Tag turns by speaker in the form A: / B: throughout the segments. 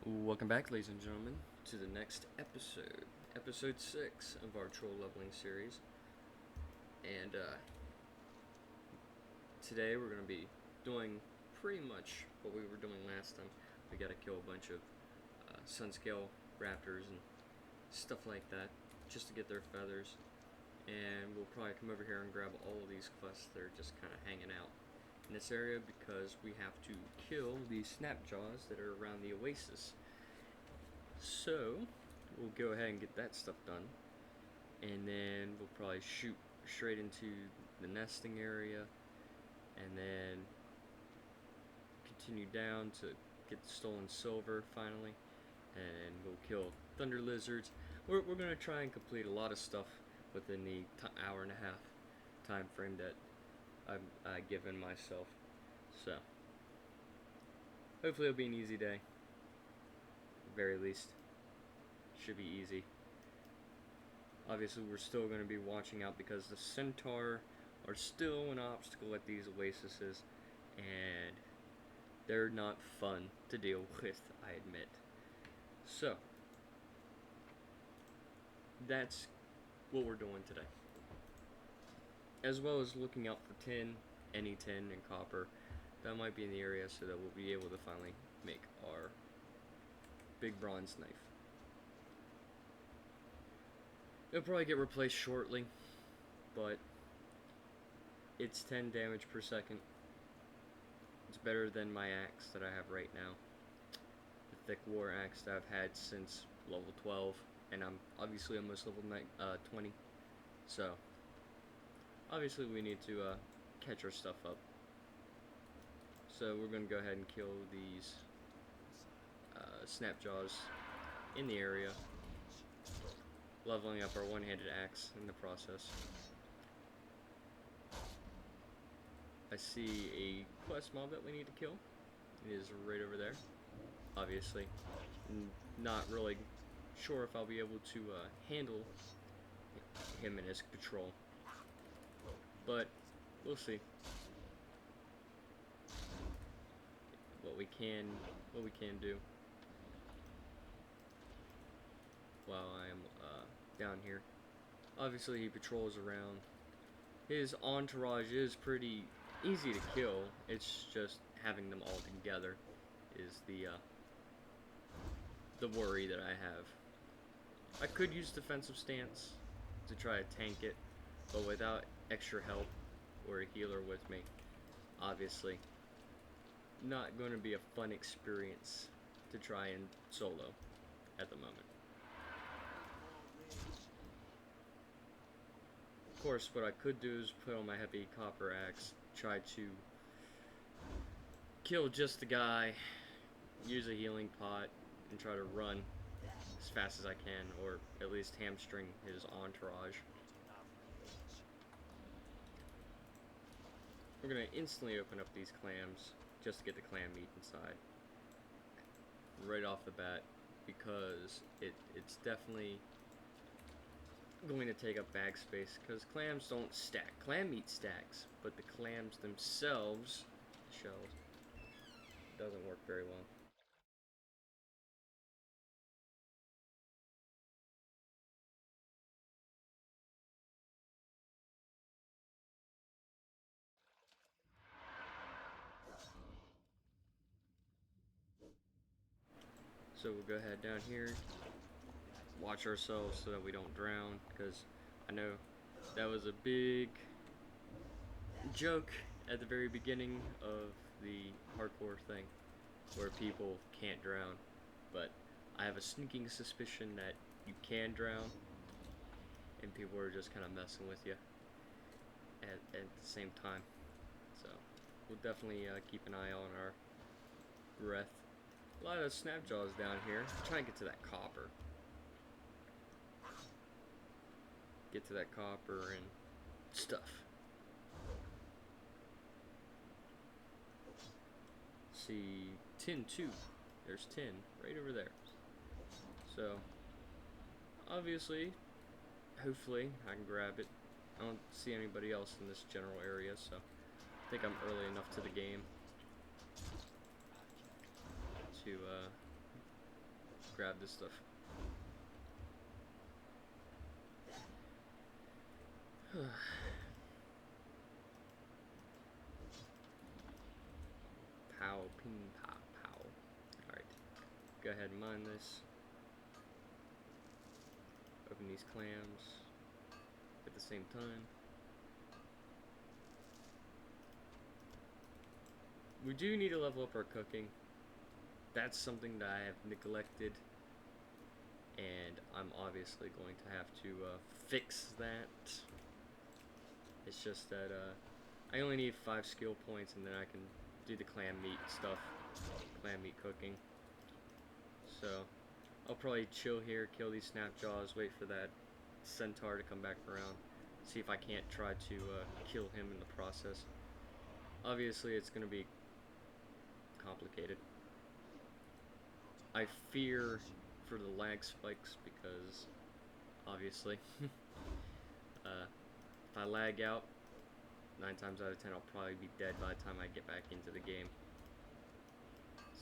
A: Welcome back, ladies and gentlemen, to the next episode 6 of our troll leveling series. And today we're going to be doing pretty much what we were doing last time. We got to kill a bunch of sun scale raptors and stuff like that, just to get their feathers. And we'll probably come over here and grab all of these quests that are just kind of hanging out in this area because we have to kill these snapjaws that are around the oasis. So we'll go ahead and get that stuff done, and then we'll probably shoot straight into the nesting area, and then continue down to get the stolen silver finally, and we'll kill thunder lizards. We're going to try and complete a lot of stuff within the hour and a half time frame that I've given myself. So hopefully it'll be an easy day. At the very least, should be easy. Obviously we're still going to be watching out because the centaur are still an obstacle at these oases, and they're not fun to deal with, I admit. So that's what we're doing today, as well as looking out for tin, any tin and copper that might be in the area, so that we'll be able to finally make our big bronze knife. It'll probably get replaced shortly, but it's 10 damage per second. It's better than my axe that I have right now, the thick war axe that I've had since level 12, and I'm obviously almost level 20. So obviously we need to catch our stuff up. So we're going to go ahead and kill these snapjaws in the area, leveling up our one-handed axe in the process. I see a quest mob that we need to kill. It is right over there. Obviously, not really sure if I'll be able to handle him and his patrol, but we'll see what we can do while I am down here. Obviously he patrols around. His entourage is pretty easy to kill. It's just having them all together is the worry that I have. I could use defensive stance to try to tank it, but without extra help or a healer with me, obviously not going to be a fun experience to try and solo at the moment. Of course, what I could do is put on my heavy copper axe, try to kill just the guy, use a healing pot, and try to run as fast as I can, or at least hamstring his entourage. We're going to instantly open up these clams just to get the clam meat inside right off the bat, because it's definitely going to take up bag space, because clams don't stack. Clam meat stacks, but the clams themselves, the shells, doesn't work very well. So we'll go ahead down here, watch ourselves so that we don't drown, because I know that was a big joke at the very beginning of the hardcore thing where people can't drown, but I have a sneaking suspicion that you can drown, and people are just kind of messing with you at the same time. So we'll definitely keep an eye on our breath. A lot of snapjaws down here. Try and get to that copper. Get to that copper and stuff. See tin too. There's tin right over there. So obviously, hopefully I can grab it. I don't see anybody else in this general area, so I think I'm early enough to the game to grab this stuff. Pow, ping, pow, pow. Alright, go ahead and mine this. Open these clams at the same time. We do need to level up our cooking. That's something that I have neglected, and I'm obviously going to have to fix that. It's just that I only need 5 skill points, and then I can do the clam meat stuff, clam meat cooking. So I'll probably chill here, kill these snapjaws, wait for that centaur to come back around, see if I can't try to kill him in the process. Obviously it's going to be complicated. I fear for the lag spikes because obviously if I lag out, 9 times out of 10 I'll probably be dead by the time I get back into the game.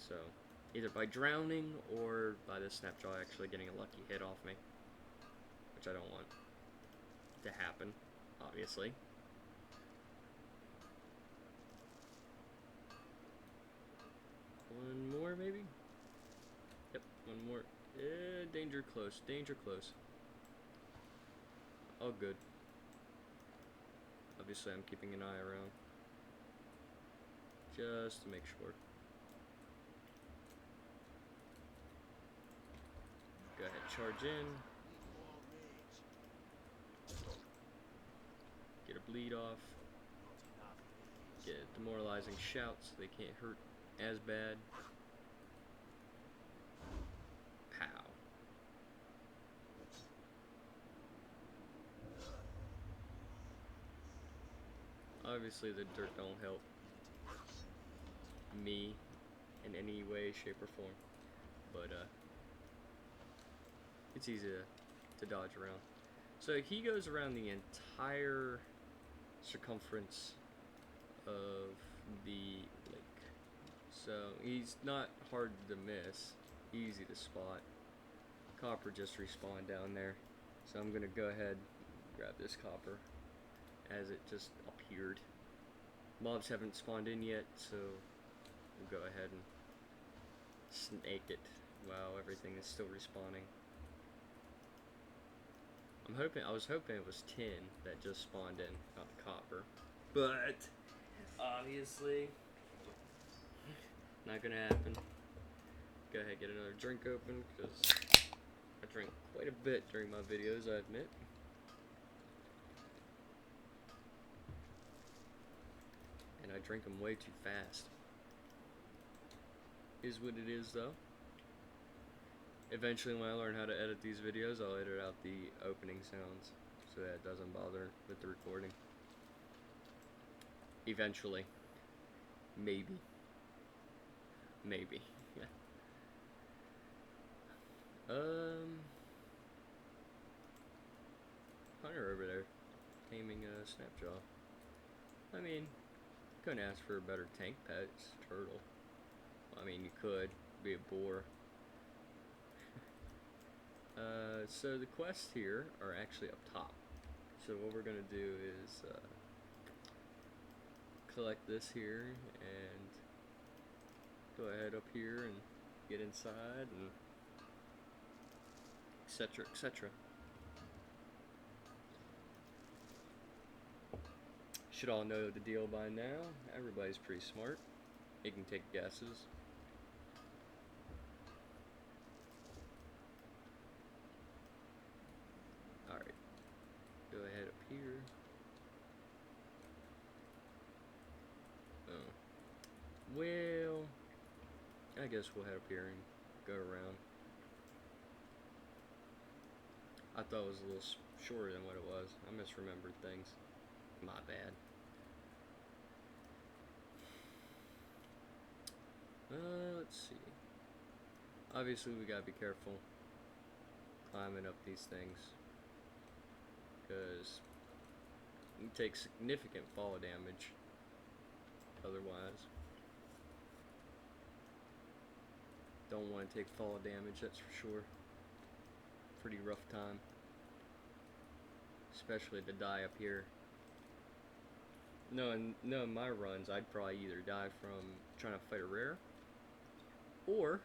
A: So either by drowning or by the snapjaw actually getting a lucky hit off me, which I don't want to happen, obviously. One more maybe? Yep, one more. Danger close, danger close. All good. Obviously I'm keeping an eye around, just to make sure. Go ahead, charge in. Get a bleed off. Get a demoralizing shout so they can't hurt as bad. Pow. Obviously the dirt don't help me in any way, shape, or form, but it's easy to dodge around. So he goes around the entire circumference of the lake, so he's not hard to miss, easy to spot. Copper just respawned down there, so I'm gonna go ahead and grab this copper as it just appeared. Mobs haven't spawned in yet, so we'll go ahead and snake it while everything is still respawning. I was hoping it was tin that just spawned in, not the copper, but obviously not gonna happen. Go ahead, get another drink open, because I drink quite a bit during my videos, I admit. And I drink them way too fast. Is what it is, though. Eventually, when I learn how to edit these videos, I'll edit out the opening sounds so that it doesn't bother with the recording. Eventually. Maybe. Maybe. Yeah. Hunter over there taming a snapjaw. I mean, couldn't ask for a better tank pet. It's a turtle. I mean, you could be a boar. So the quests here are actually up top. So what we're gonna do is collect this here and go ahead up here and get inside and etc, etc. Should all know the deal by now. Everybody's pretty smart. You can take guesses. Alright. Go ahead up here. Oh. Well, I guess we'll head up here and go around. I thought it was a little shorter than what it was. I misremembered things. My bad. Let's see. Obviously, we gotta be careful climbing up these things, because you take significant fall damage otherwise. Don't want to take fall damage, that's for sure. Pretty rough time. Especially to die up here. No, in my runs, I'd probably either die from trying to fight a rare, or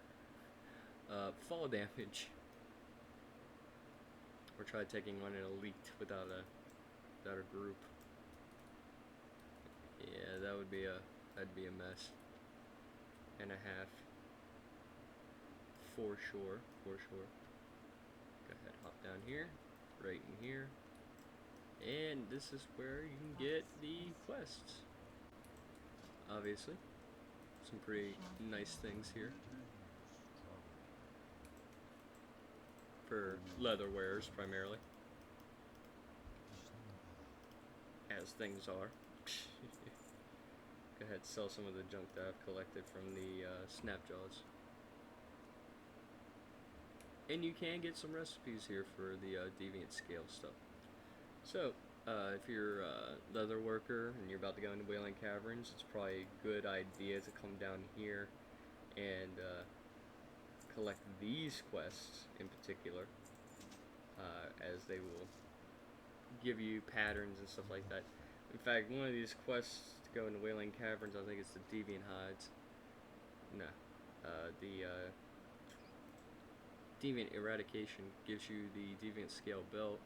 A: fall damage, or try taking on an elite without a group. Yeah, that'd be a mess and a half, for sure. Go ahead, hop down here, right in here. And this is where you can get the quests. Obviously. Some pretty nice things here. For leather wearers, primarily. As things are. Go ahead, sell some of the junk that I've collected from the Snapjaws. And you can get some recipes here for the Deviant Scale stuff. So, if you're a leather worker and you're about to go into Wailing Caverns, it's probably a good idea to come down here and collect these quests in particular, as they will give you patterns and stuff like that. In fact, one of these quests to go into Wailing Caverns, I think it's the Deviant Hides. No, the Deviant Eradication gives you the Deviant Scale belt.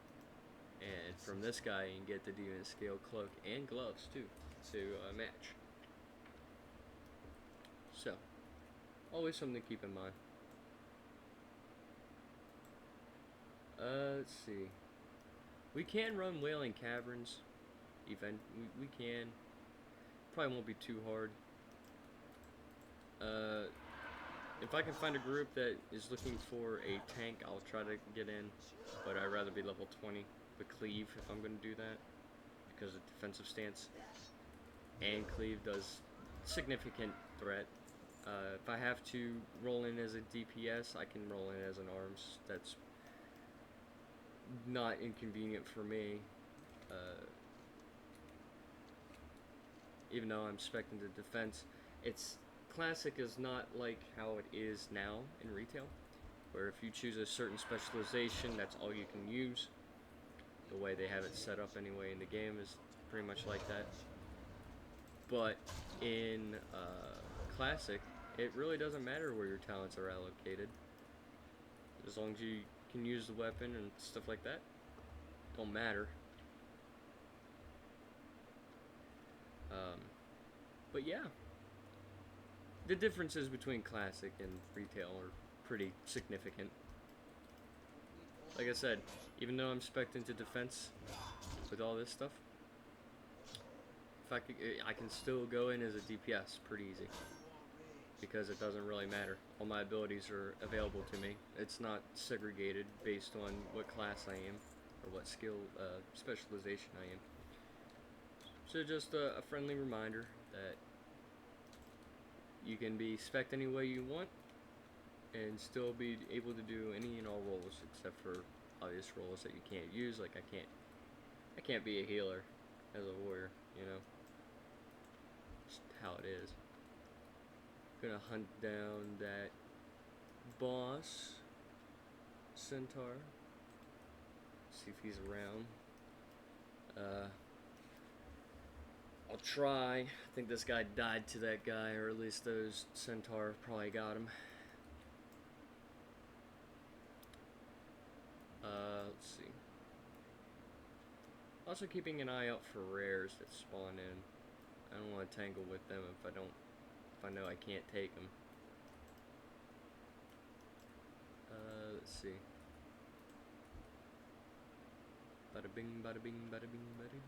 A: And from this guy, you can get the Deviant Scale cloak and gloves too to match. So, always something to keep in mind. Let's see. We can run Wailing Caverns event. We can. Probably won't be too hard. If I can find a group that is looking for a tank, I'll try to get in. But I'd rather be level 20. With Cleave if I'm going to do that, because of defensive stance, and Cleave does significant threat. If I have to roll in as a DPS, I can roll in as an arms. That's not inconvenient for me, even though I'm spec'ing the defense. It's classic is not like how it is now in retail, where if you choose a certain specialization, that's all you can use. The way they have it set up anyway in the game is pretty much like that. But in Classic, it really doesn't matter where your talents are allocated. As long as you can use the weapon and stuff like that, don't matter. But yeah, the differences between Classic and retail are pretty significant. Like I said, even though I'm spec'd into defense with all this stuff, if I can still go in as a DPS pretty easy, because it doesn't really matter. All my abilities are available to me. It's not segregated based on what class I am or what skill specialization I am. So just a friendly reminder that you can be spec'd any way you want and still be able to do any and all roles, except for obvious roles that you can't use. Like I can't be a healer as a warrior, you know. Just how it is. Gonna hunt down that boss centaur. See if he's around. I'll try. I think this guy died to that guy, or at least those centaur probably got him. Let's see. Also keeping an eye out for rares that spawn in. I don't want to tangle with them if I know I can't take them. Let's see. Bada bing, bada bing, bada bing, bada bing.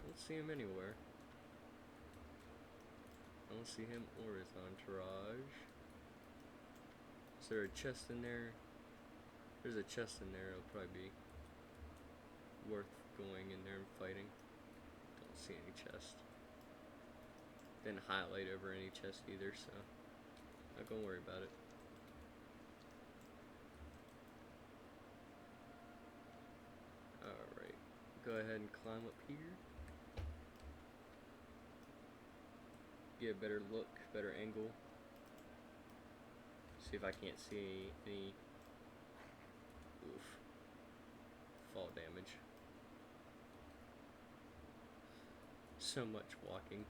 A: Don't see him anywhere. I don't see him or his entourage. Is there a chest in there? There's a chest in there. It'll probably be worth going in there and fighting. Don't see any chest. Didn't highlight over any chest either, so not gonna worry about it. Alright, go ahead and climb up here. get a better look, better angle. See if I can't see any fall damage. So much walking.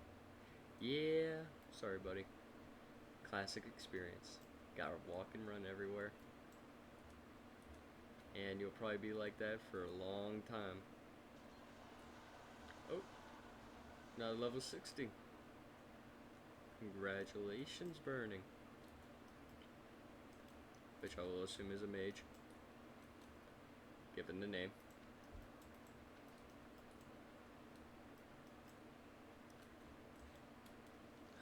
A: Yeah, sorry buddy. Classic experience. Gotta walk and run everywhere. And you'll probably be like that for a long time. Oh, now level 60. Congratulations, Burning. Which I will assume is a mage, given the name.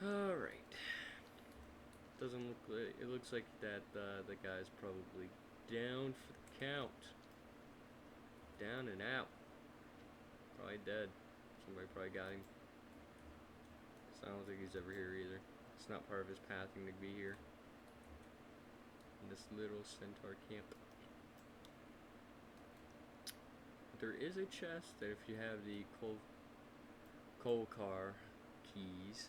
A: Alright. Doesn't look like, it looks like that the guy's probably down for the count. Down and out. Probably dead. Somebody probably got him. So I don't think he's ever here either. It's not part of his pathing to be here. In this little centaur camp. There is a chest that if you have the coal car keys,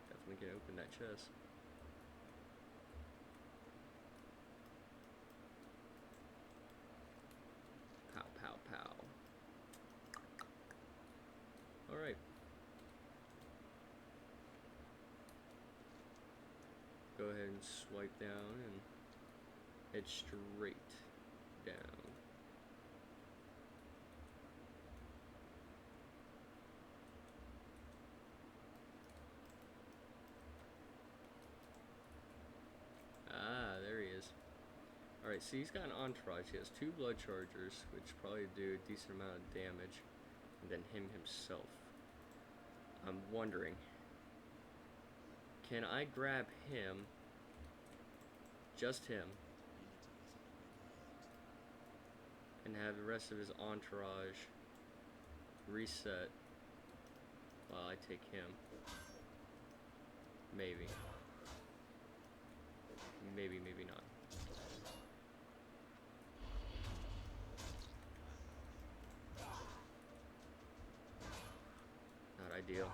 A: definitely can open that chest. Pow, pow, pow. Alright. Go ahead and swipe down and head straight down. Ah, there he is. Alright, so he's got an entourage. He has 2 blood chargers, which probably do a decent amount of damage. And then him himself. I'm wondering, can I grab him, just him, and have the rest of his entourage reset while I take him? Maybe. Maybe, maybe not. Not ideal.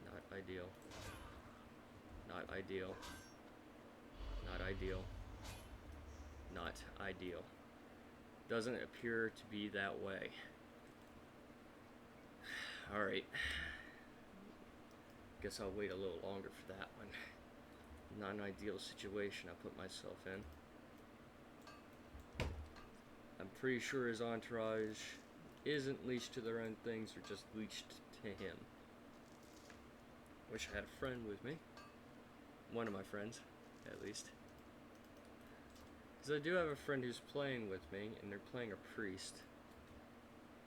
A: Not ideal. Not ideal. Not ideal. Not ideal. Doesn't appear to be that way. Alright. Guess I'll wait a little longer for that one. Not an ideal situation I put myself in. I'm pretty sure his entourage isn't leashed to their own things, or just leashed to him. Wish I had a friend with me. One of my friends, at least. Because I do have a friend who's playing with me, and they're playing a priest.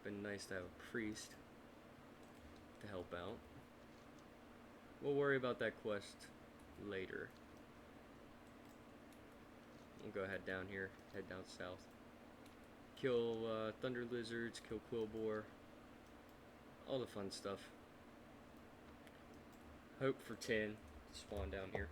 A: Been nice to have a priest to help out. We'll worry about that quest later. We'll go head down here, head down south. Kill thunder lizards, kill quillboar, all the fun stuff. Hope for 10 to spawn down here.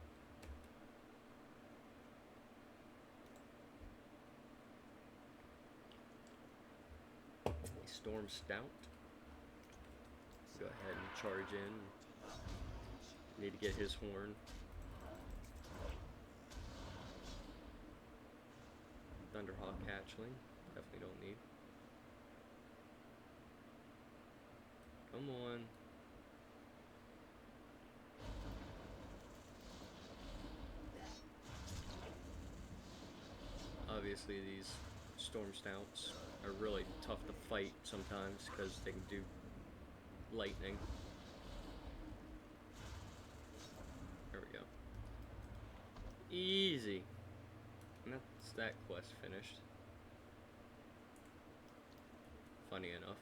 A: A storm stout. Go ahead and charge in. Need to get his horn. Thunderhawk hatchling. Definitely don't need. Come on. Obviously these storm stouts are really tough to fight sometimes because they can do lightning. There we go. Easy. And that's that quest finished. Funny enough.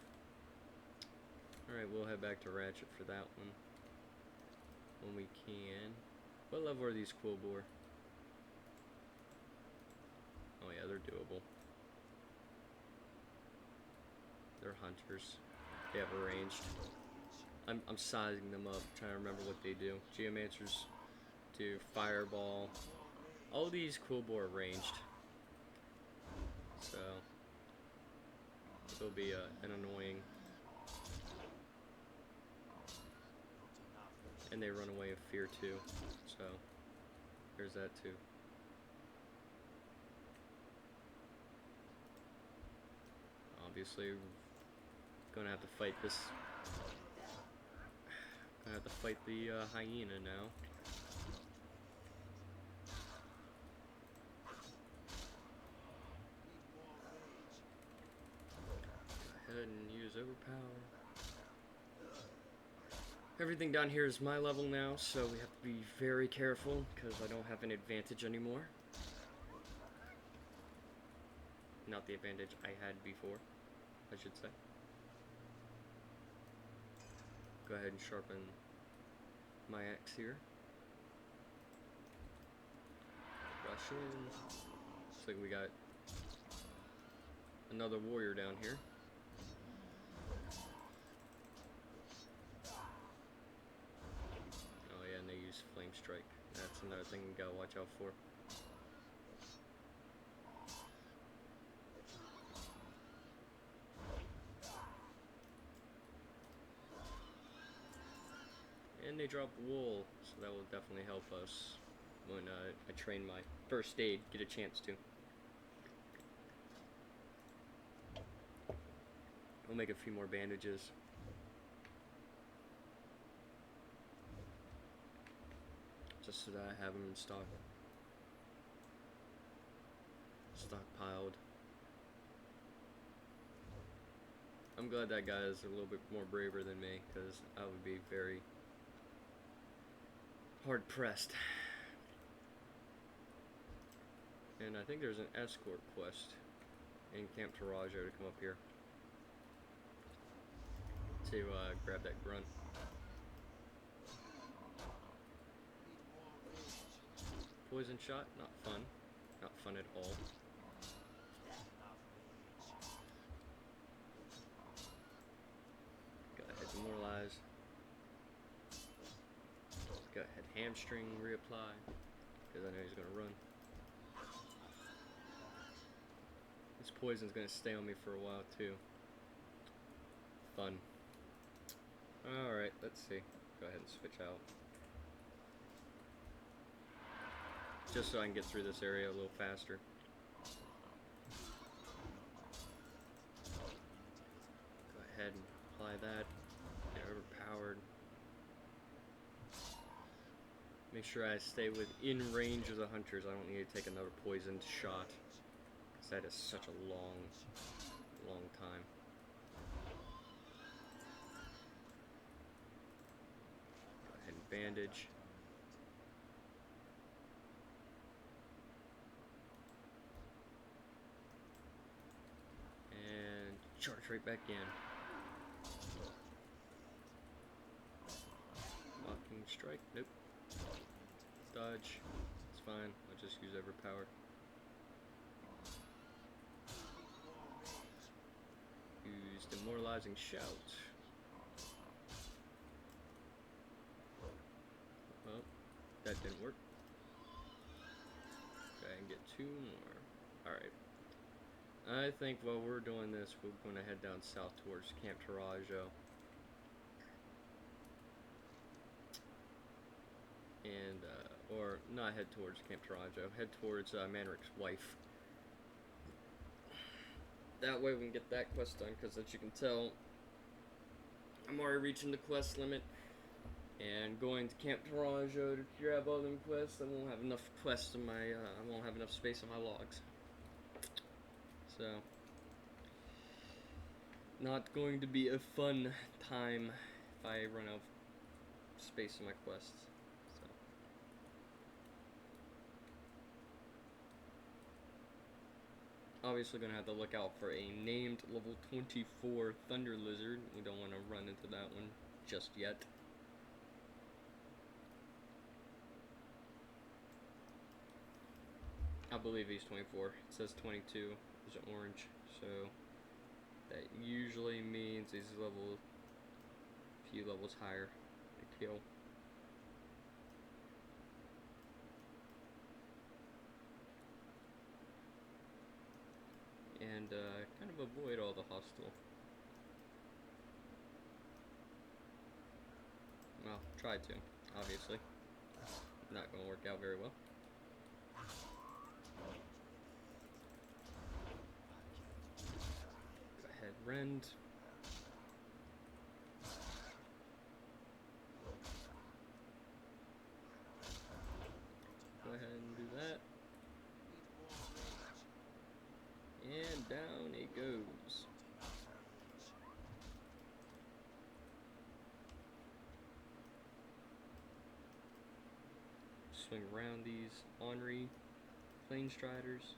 A: Alright, we'll head back to Ratchet for that one. When we can. What level are these quillboar? Oh yeah, they're doable. They're hunters. They have a ranged. I'm sizing them up, trying to remember what they do. Geomancers do fireball. All these quillboar are ranged. So it'll be an annoying And they run away in fear too, so there's that too. Obviously, gonna have to fight this. Gonna have to fight the hyena now. Go ahead and use overpower. Everything down here is my level now, so we have to be very careful because I don't have an advantage anymore. Not the advantage I had before, I should say. Go ahead and sharpen my axe here. Rush in. Looks like we got another warrior down here. Oh yeah, and they use flame strike. That's another thing you gotta watch out for. And they drop wool, so that will definitely help us when I train my first aid, get a chance to. We'll make a few more bandages. Just so that I have them in stock. Stockpiled. I'm glad that guy is a little bit more braver than me, because I would be very hard pressed. And I think there's an escort quest in Camp Tarajo to come up here to grab that grunt. Poison shot, not fun. Not fun at all. Go ahead, demoralize. Go ahead, hamstring, reapply, because I know he's going to run. This poison's going to stay on me for a while too. Fun. Alright, let's see. Go ahead and switch out. Just so I can get through this area a little faster. Go ahead and apply that. Get overpowered. Make sure I stay within range of the hunters. I don't need to take another poisoned shot, because that is such a long time. Go ahead and bandage. And charge right back in. Mocking strike, nope. Dodge, it's fine, I'll just use overpower. Use demoralizing shout. Well, that didn't work. Go ahead and get 2 more. Alright. I think while we're doing this, we're going to head down south towards Camp Tarajo. And, or not head towards Camp Tarajo, head towards Manric's wife. That way we can get that quest done, because as you can tell, I'm already reaching the quest limit. And going to Camp Tarajo to grab all them quests, I won't have enough quests in my, I won't have enough space in my logs. So, not going to be a fun time if I run out of space in my quests. So. Obviously going to have to look out for a named level 24 Thunder Lizard. We don't want to run into that one just yet. I believe he's 24. It says 22 is orange, so that usually means he's a few levels higher to kill. And kind of avoid all the hostile. Well, try to. obviously. Not going to work out very well. Go ahead, rend. Go ahead and do that. And down it goes. Swing around these ornery plane striders.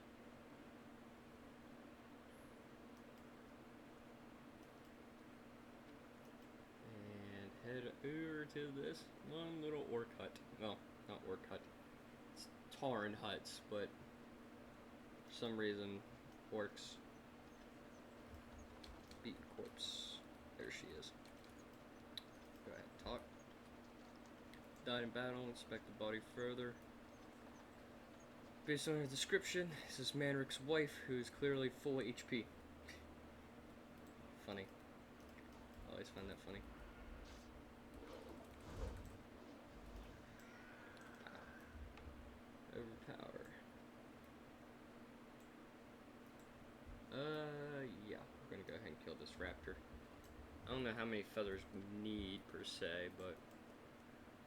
A: And head over to this one little orc hut. Well, not orc hut. It's Tauren huts, but for some reason, orcs beat corpse. There she is. Go ahead, talk. Died in battle, inspect the body further. Based on her description, this is Manric's wife, who is clearly full HP. Funny. I always find that funny. Overpower. Yeah, we're gonna go ahead and kill this raptor. I don't know how many feathers we need per se, but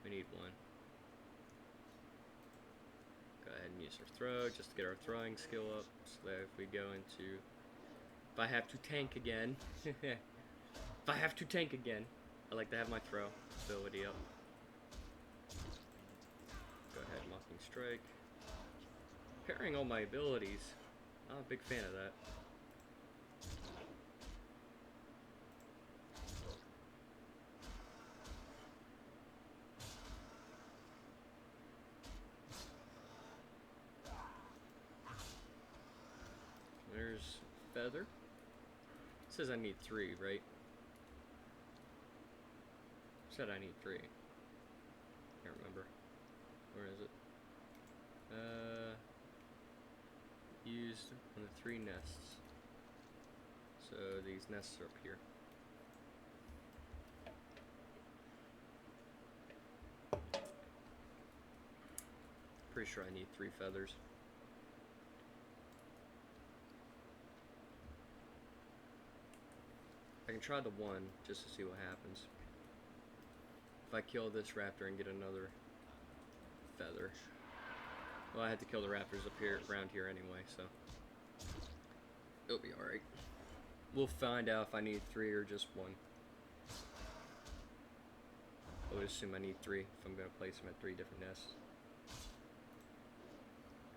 A: we need one. Go ahead and use our throw just to get our throwing skill up, so that if we go into, if I have to tank again, I like to have my throw ability up. Go ahead, mocking strike. Pairing all my abilities, I'm a big fan of that. There's feather. It says I need 3, right? It said I need 3. Can't remember. Where is it? Used on the 3 nests. So these nests are up here. Pretty sure I need 3 feathers. I can try the 1 just to see what happens. If I kill this raptor and get another feather. Well, I had to kill the raptors up here, around here anyway, so it'll be alright. We'll find out if I need 3 or just 1. I would assume I need 3 if I'm going to place them at 3 different nests.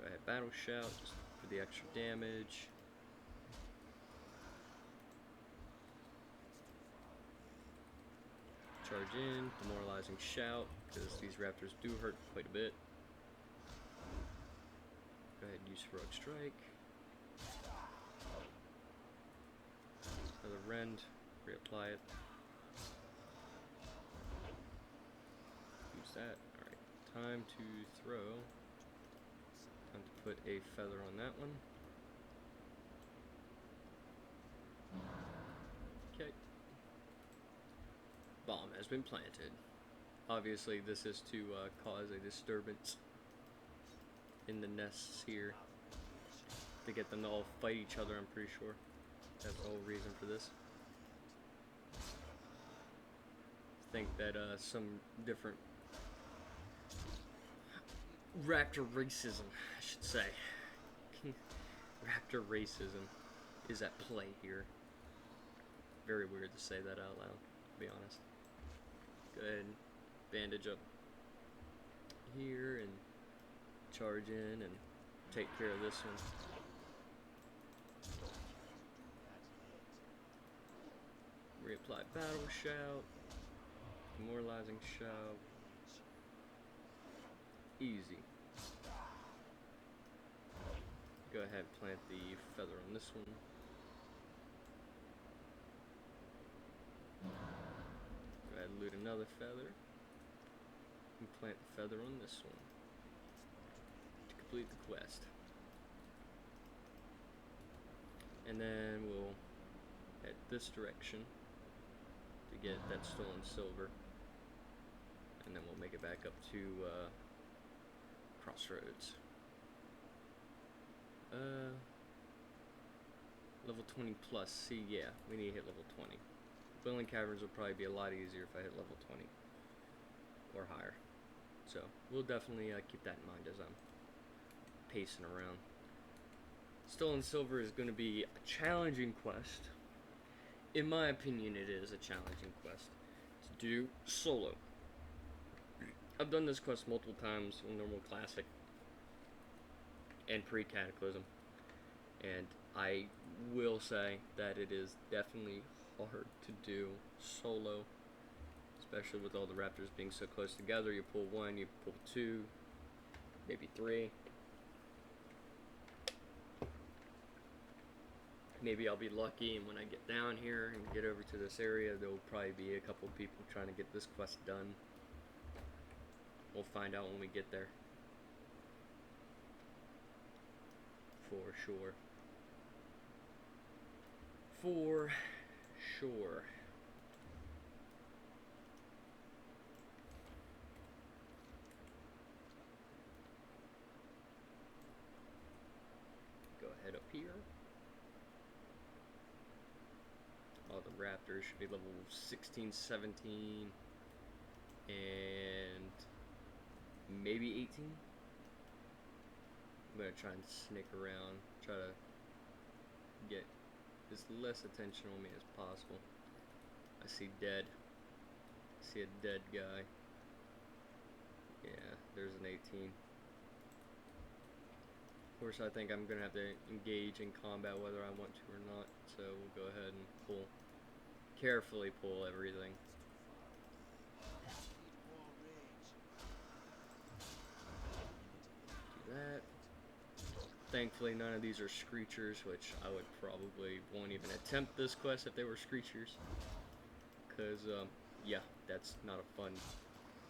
A: Go ahead, battle shout, just for the extra damage. Charge in, demoralizing shout, because these raptors do hurt quite a bit. Go ahead and use heroic strike. Another rend, reapply it. Use that. Alright, time to throw. Time to put a feather on that one. Okay. Bomb has been planted. Obviously, this is to cause a disturbance in the nests here, to get them to all fight each other, I'm pretty sure. That's the whole reason for this. I think that some different raptor racism, I should say. Raptor racism is at play here. Very weird to say that out loud, to be honest. Go ahead and bandage up here and charge in and take care of this one. Reapply battle shout, demoralizing shout. Easy. Go ahead and plant the feather on this one. Go ahead and loot another feather. And plant the feather on this one. To complete the quest. And then we'll head this direction to get that stolen silver. and then we'll make it back up to Crossroads. Level 20 plus. See, yeah, we need to hit level 20. Wailing Caverns will probably be a lot easier if I hit level 20 or higher. So we'll definitely keep that in mind as I'm pacing around. Stolen Silver is going to be a challenging quest. In my opinion, it is a challenging quest to do solo. I've done this quest multiple times in normal classic and pre-cataclysm, and I will say that it is definitely hard to do solo, especially with all the raptors being so close together. You pull one, you pull two, maybe three. Maybe I'll be lucky, and when I get down here and get over to this area, there will probably be a couple people trying to get this quest done. We'll find out when we get there. For sure. For sure. Go ahead up here. All the raptors should be level 16, 17, and maybe 18. I'm gonna try and snake around, try to get as less attention on me as possible. I see dead. I see a dead guy. Yeah, there's an 18. Of course, I think I'm gonna have to engage in combat whether I want to or not. So we'll go ahead and pull, carefully pull everything. Do that. Thankfully, none of these are screechers, which I would probably won't even attempt this quest if they were screechers. Because, yeah, that's not a fun.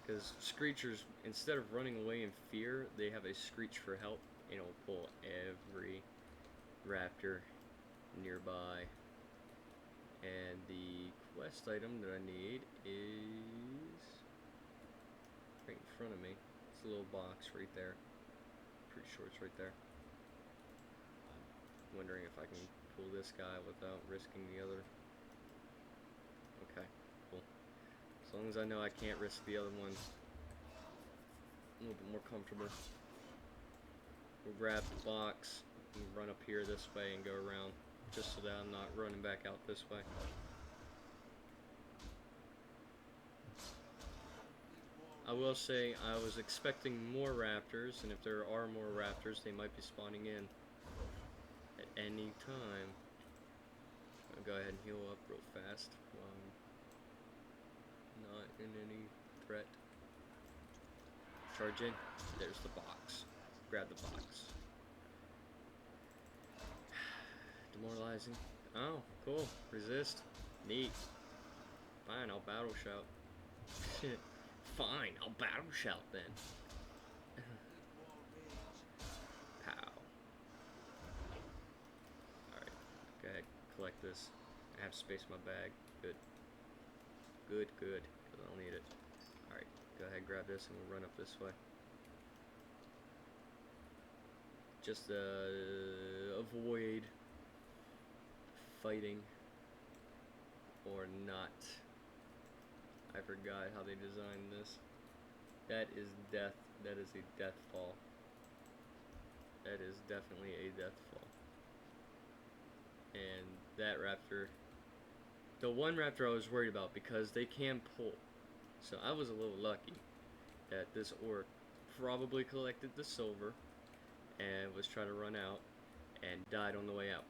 A: Because screechers, instead of running away in fear, they have a screech for help, and it'll pull every raptor nearby. And the quest item that I need is right in front of me. It's a little box right there. Pretty sure it's right there. Wondering if I can pull this guy without risking the other. Okay, cool. As long as I know I can't risk the other ones, a little bit more comfortable. We'll grab the box and run up here this way and go around, just so that I'm not running back out this way. I will say I was expecting more raptors, and if there are more raptors, they might be spawning in at any time. I'll go ahead and heal up real fast while I'm not in any threat. Charge in. There's the box. Grab the box. Demoralizing. Oh, cool. Resist. Neat. Fine, I'll battle shout. Shit. Fine, I'll battle shout then. Pow. Alright, go ahead, collect this. I have space in my bag. Good. Good, good. Because I don't need it. Alright, go ahead, grab this and we'll run up this way. Just avoid fighting or not. I forgot how they designed this. That is death. That is a death fall. That is definitely a death fall. And that raptor, the one raptor I was worried about, because they can pull. So I was a little lucky that this orc probably collected the silver and was trying to run out and died on the way out,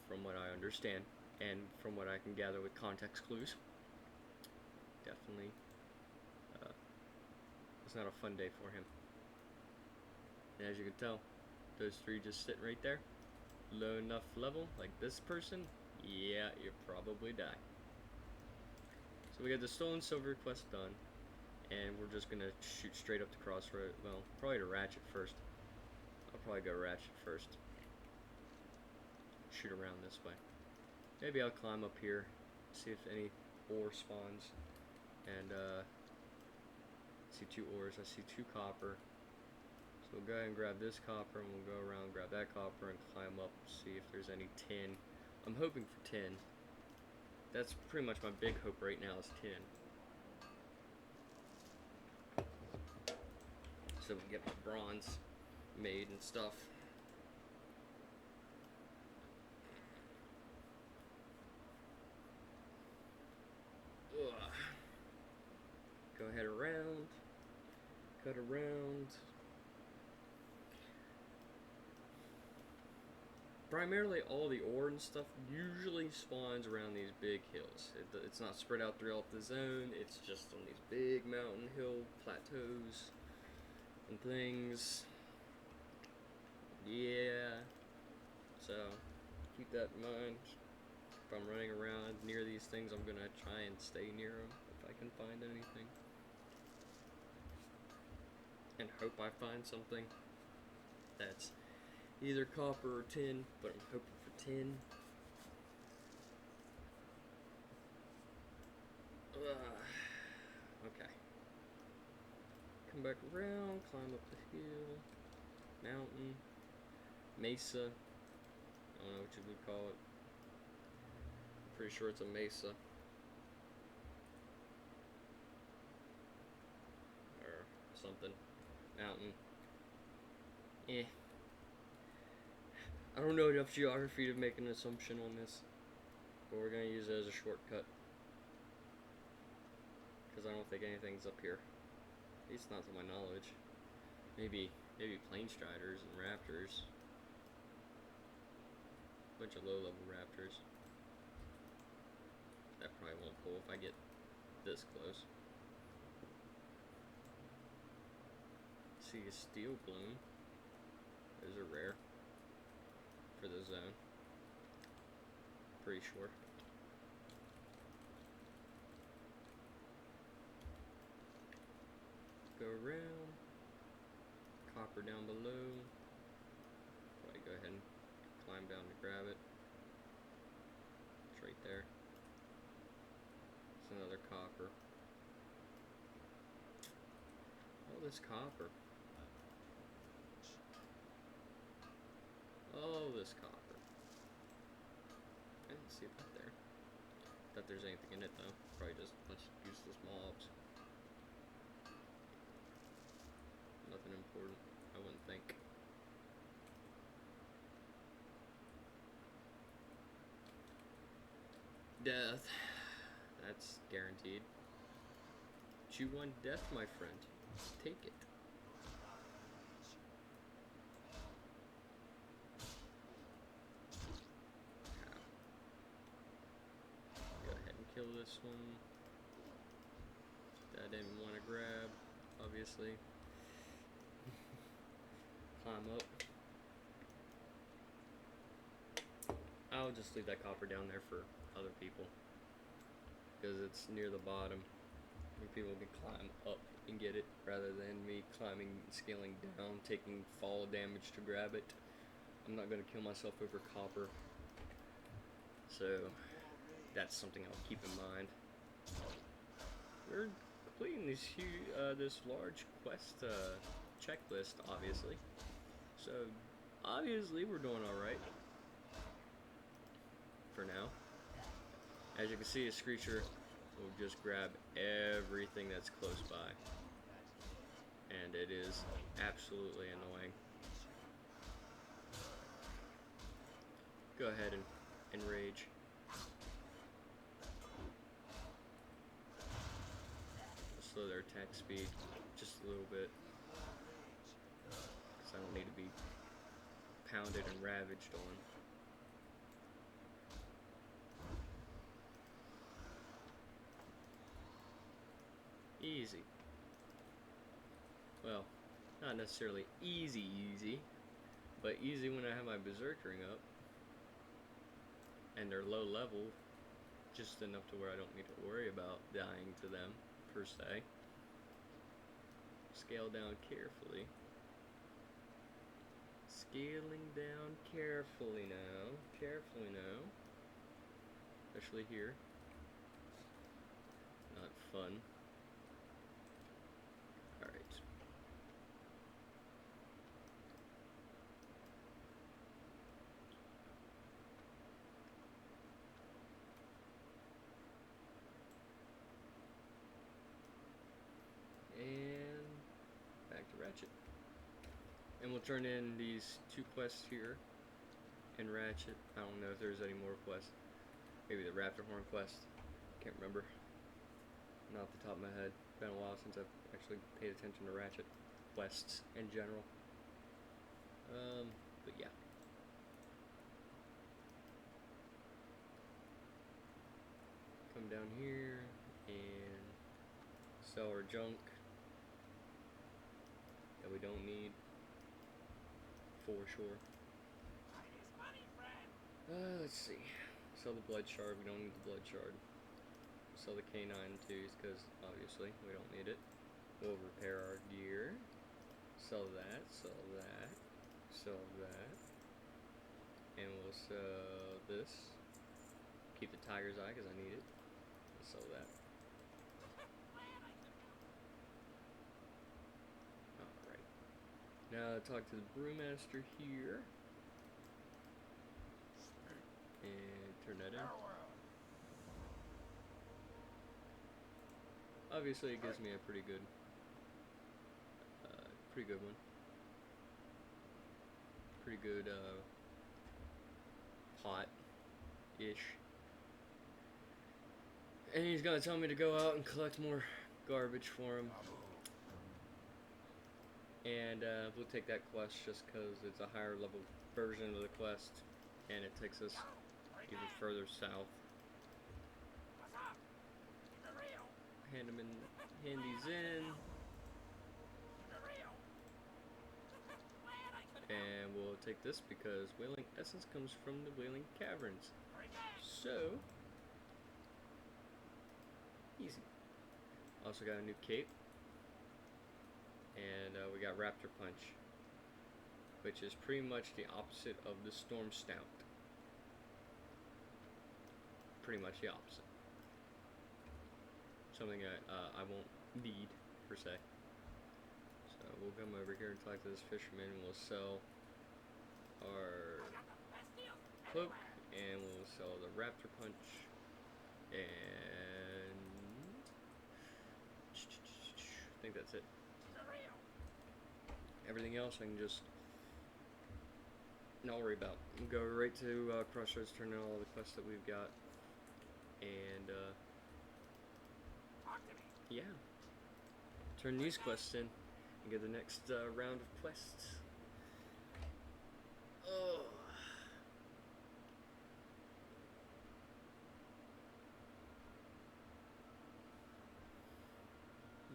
A: from what I understand and from what I can gather with context clues. Definitely it's not a fun day for him. And as you can tell, those three just sitting right there, low enough level, like this person, yeah, you probably die. So we got the stolen silver quest done, and we're just gonna shoot straight up the crossroad. Well, probably to Ratchet first. I'll probably go Ratchet first. Shoot around this way. Maybe I'll climb up here, see if any ore spawns, and see 2 ores, I see 2 copper. So we'll go ahead and grab this copper, and we'll go around, grab that copper, and climb up, see if there's any tin. I'm hoping for tin. That's pretty much my big hope right now is tin. So we can get my bronze made and stuff. Ugh. Go ahead around, cut around. Primarily all the ore and stuff usually spawns around these big hills. It's not spread out throughout the zone, it's just on these big mountain hill plateaus and things. Yeah, so keep that in mind. If I'm running around near these things, I'm gonna try and stay near them if I can find anything. And hope I find something that's either copper or tin, but I'm hoping for tin. Okay. Come back around, climb up the hill, mountain, mesa. I don't know what you would call it. Pretty sure it's a mesa. Or something. Mountain. Eh. I don't know enough geography to make an assumption on this, but we're going to use it as a shortcut, because I don't think anything's up here, at least not to my knowledge. Maybe plane striders and raptors, a bunch of low-level raptors. That probably won't pull if I get this close. See a steel bloom. Those are rare for the zone, pretty sure. Go around, copper down below. Probably go ahead and climb down to grab it. It's right there. It's another copper. All this copper. Oh, this copper. I didn't see that there. Thought there's anything in it though. Probably just a bunch of useless mobs. Nothing important, I wouldn't think. Death. That's guaranteed. You want death, my friend. Take it. Kill this one. That I didn't want to grab, obviously. Climb up. I'll just leave that copper down there for other people, because it's near the bottom. People can climb up and get it, rather than me climbing, scaling down, taking fall damage to grab it. I'm not going to kill myself over copper. So that's something I'll keep in mind. We're completing this large quest checklist, obviously. So obviously we're doing all right for now. As you can see, a screecher will just grab everything that's close by, and it is absolutely annoying. Go ahead and enrage. Slow their attack speed just a little bit, because I don't need to be pounded and ravaged on. Easy. Well, not necessarily easy, but easy when I have my berserkering up, and they're low level, just enough to where I don't need to worry about dying to them, per se. Scale down carefully. Scaling down carefully now. Carefully now. Especially here. Not fun. Ratchet. And we'll turn in these 2 quests here in Ratchet. I don't know if there's any more quests. Maybe the Raptor Horn quest. Can't remember. Not off the top of my head. Been a while since I've actually paid attention to Ratchet quests in general. But yeah. Come down here and sell our junk that we don't need, for sure. Let's see. Sell the blood shard. We don't need the blood shard. Sell the canine twos because obviously we don't need it. We'll repair our gear. Sell that. Sell that. Sell that. And we'll sell this. Keep the tiger's eye because I need it. Sell that. Alright. Now talk to the brewmaster here. And turn that in. Obviously it gives me a pretty good one. Pretty good pot-ish. And he's gonna tell me to go out and collect more garbage for him. And we'll take that quest just because it's a higher level version of the quest. And it takes us even further south. Hand these in. And we'll take this because wailing essence comes from the wailing caverns. So easy. Also got a new cape. And we got Raptor Punch, which is pretty much the opposite of the Storm Stout. Pretty much the opposite. Something I won't need, per se. So we'll come over here and talk to this fisherman, and we'll sell our cloak, and we'll sell the Raptor Punch, and I think that's it. Everything else I can just not worry about. Go right to Crossroads, turn in all the quests that we've got, and yeah, turn these quests in and get the next round of quests. Oh.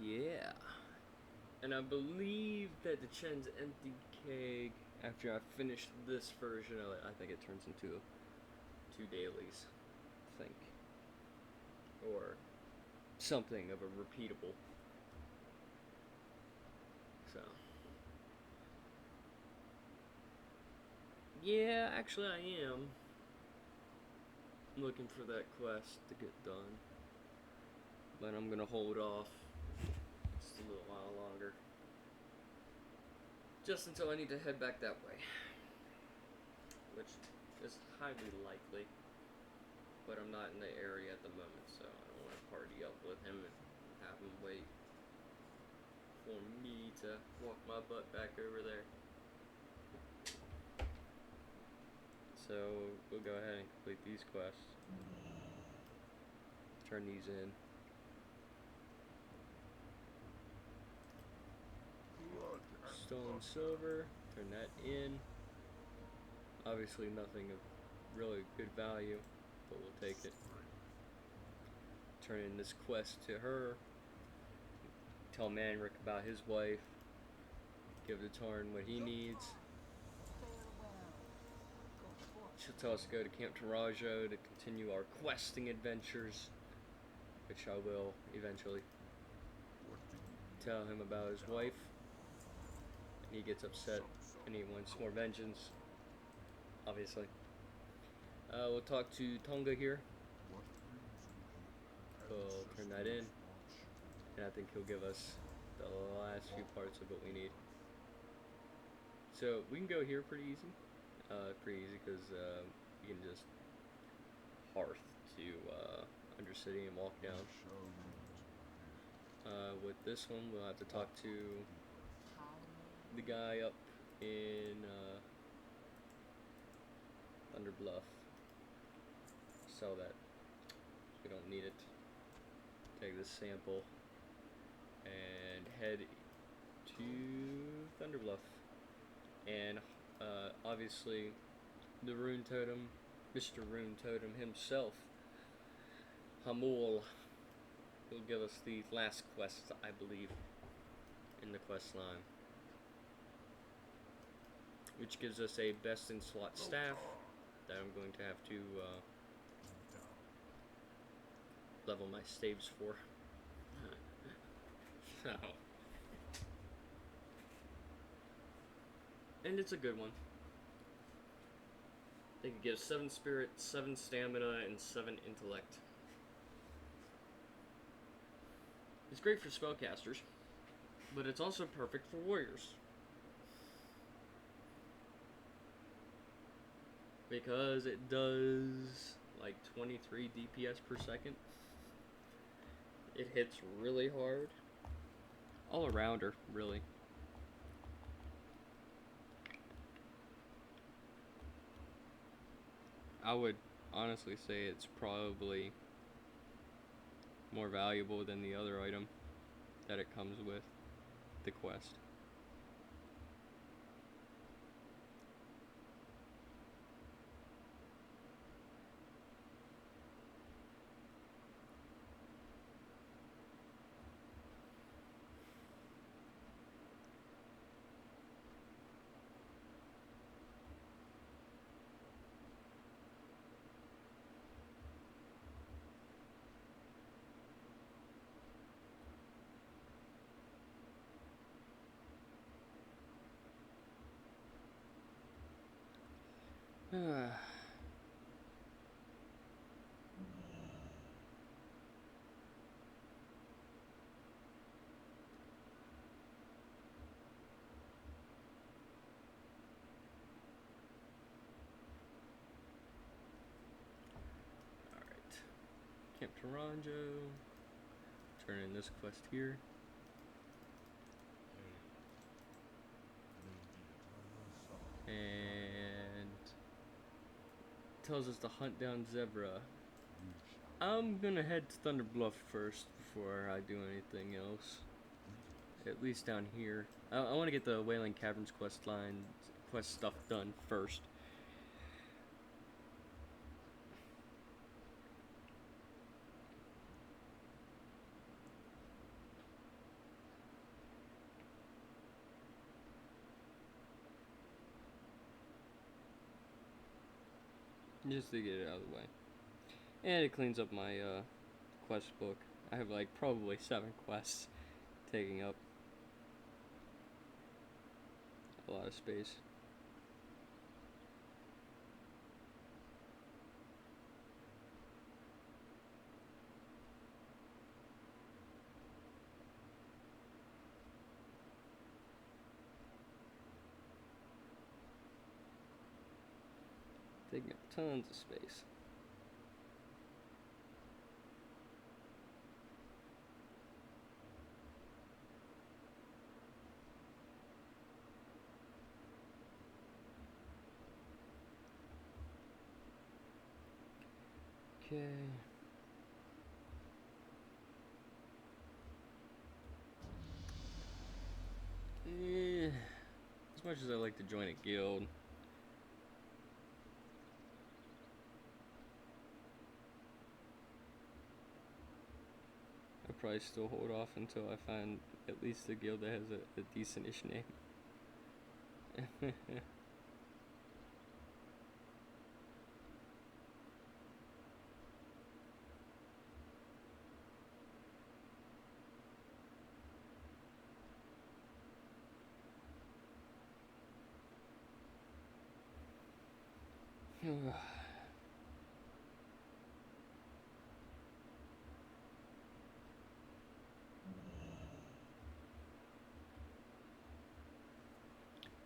A: Yeah. And I believe that the Chen's empty keg, after I finish this version of it, I think it turns into 2 dailies, I think. Or something of a repeatable. So. Yeah, actually I am looking for that quest to get done. But I'm gonna hold off just a little while longer. Just until I need to head back that way. Which is highly likely. But I'm not in the area at the moment, so I don't want to party up with him and have him wait for me to walk my butt back over there. So we'll go ahead and complete these quests. Turn these in. Stolen silver, turn that in. Obviously nothing of really good value, but we'll take it. Turn in this quest to her. Tell Manric about his wife. Give the Tarn what he needs. She'll tell us to go to Camp Tarajo to continue our questing adventures, which I will eventually. Tell him about his wife. He gets upset and he wants more vengeance, obviously. We'll talk to Tonga here. We'll turn that in, and I think he'll give us the last few parts of what we need. So we can go here pretty easy. Because you can just hearth to Undercity and walk down. With this one, we'll have to talk to the guy up in Thunder Bluff. Sell that. We don't need it. Take this sample and head to Thunder Bluff. And obviously the Rune Totem, Mr. Rune Totem himself, Hamul, will give us the last quest, I believe, in the quest line, which gives us a best in slot staff that I'm going to have to level my staves for. So, and it's a good one. They can give 7 spirit, 7 stamina, and 7 intellect. It's great for spellcasters, but it's also perfect for warriors. Because it does like 23 DPS per second. It hits really hard. All around her, really. I would honestly say it's probably more valuable than the other item that it comes with, the quest. Camp Taranjo. Turn in this quest here. And tells us to hunt down Zebra. I'm gonna head to Thunder Bluff first before I do anything else. At least down here. I want to get the Wailing Caverns quest stuff done first. Just to get it out of the way. And it cleans up my quest book. I have like probably 7 quests taking up a lot of space. Taking up tons of space. Okay. As much as I like to join a guild, I'd probably still hold off until I find at least a guild that has a decent-ish name.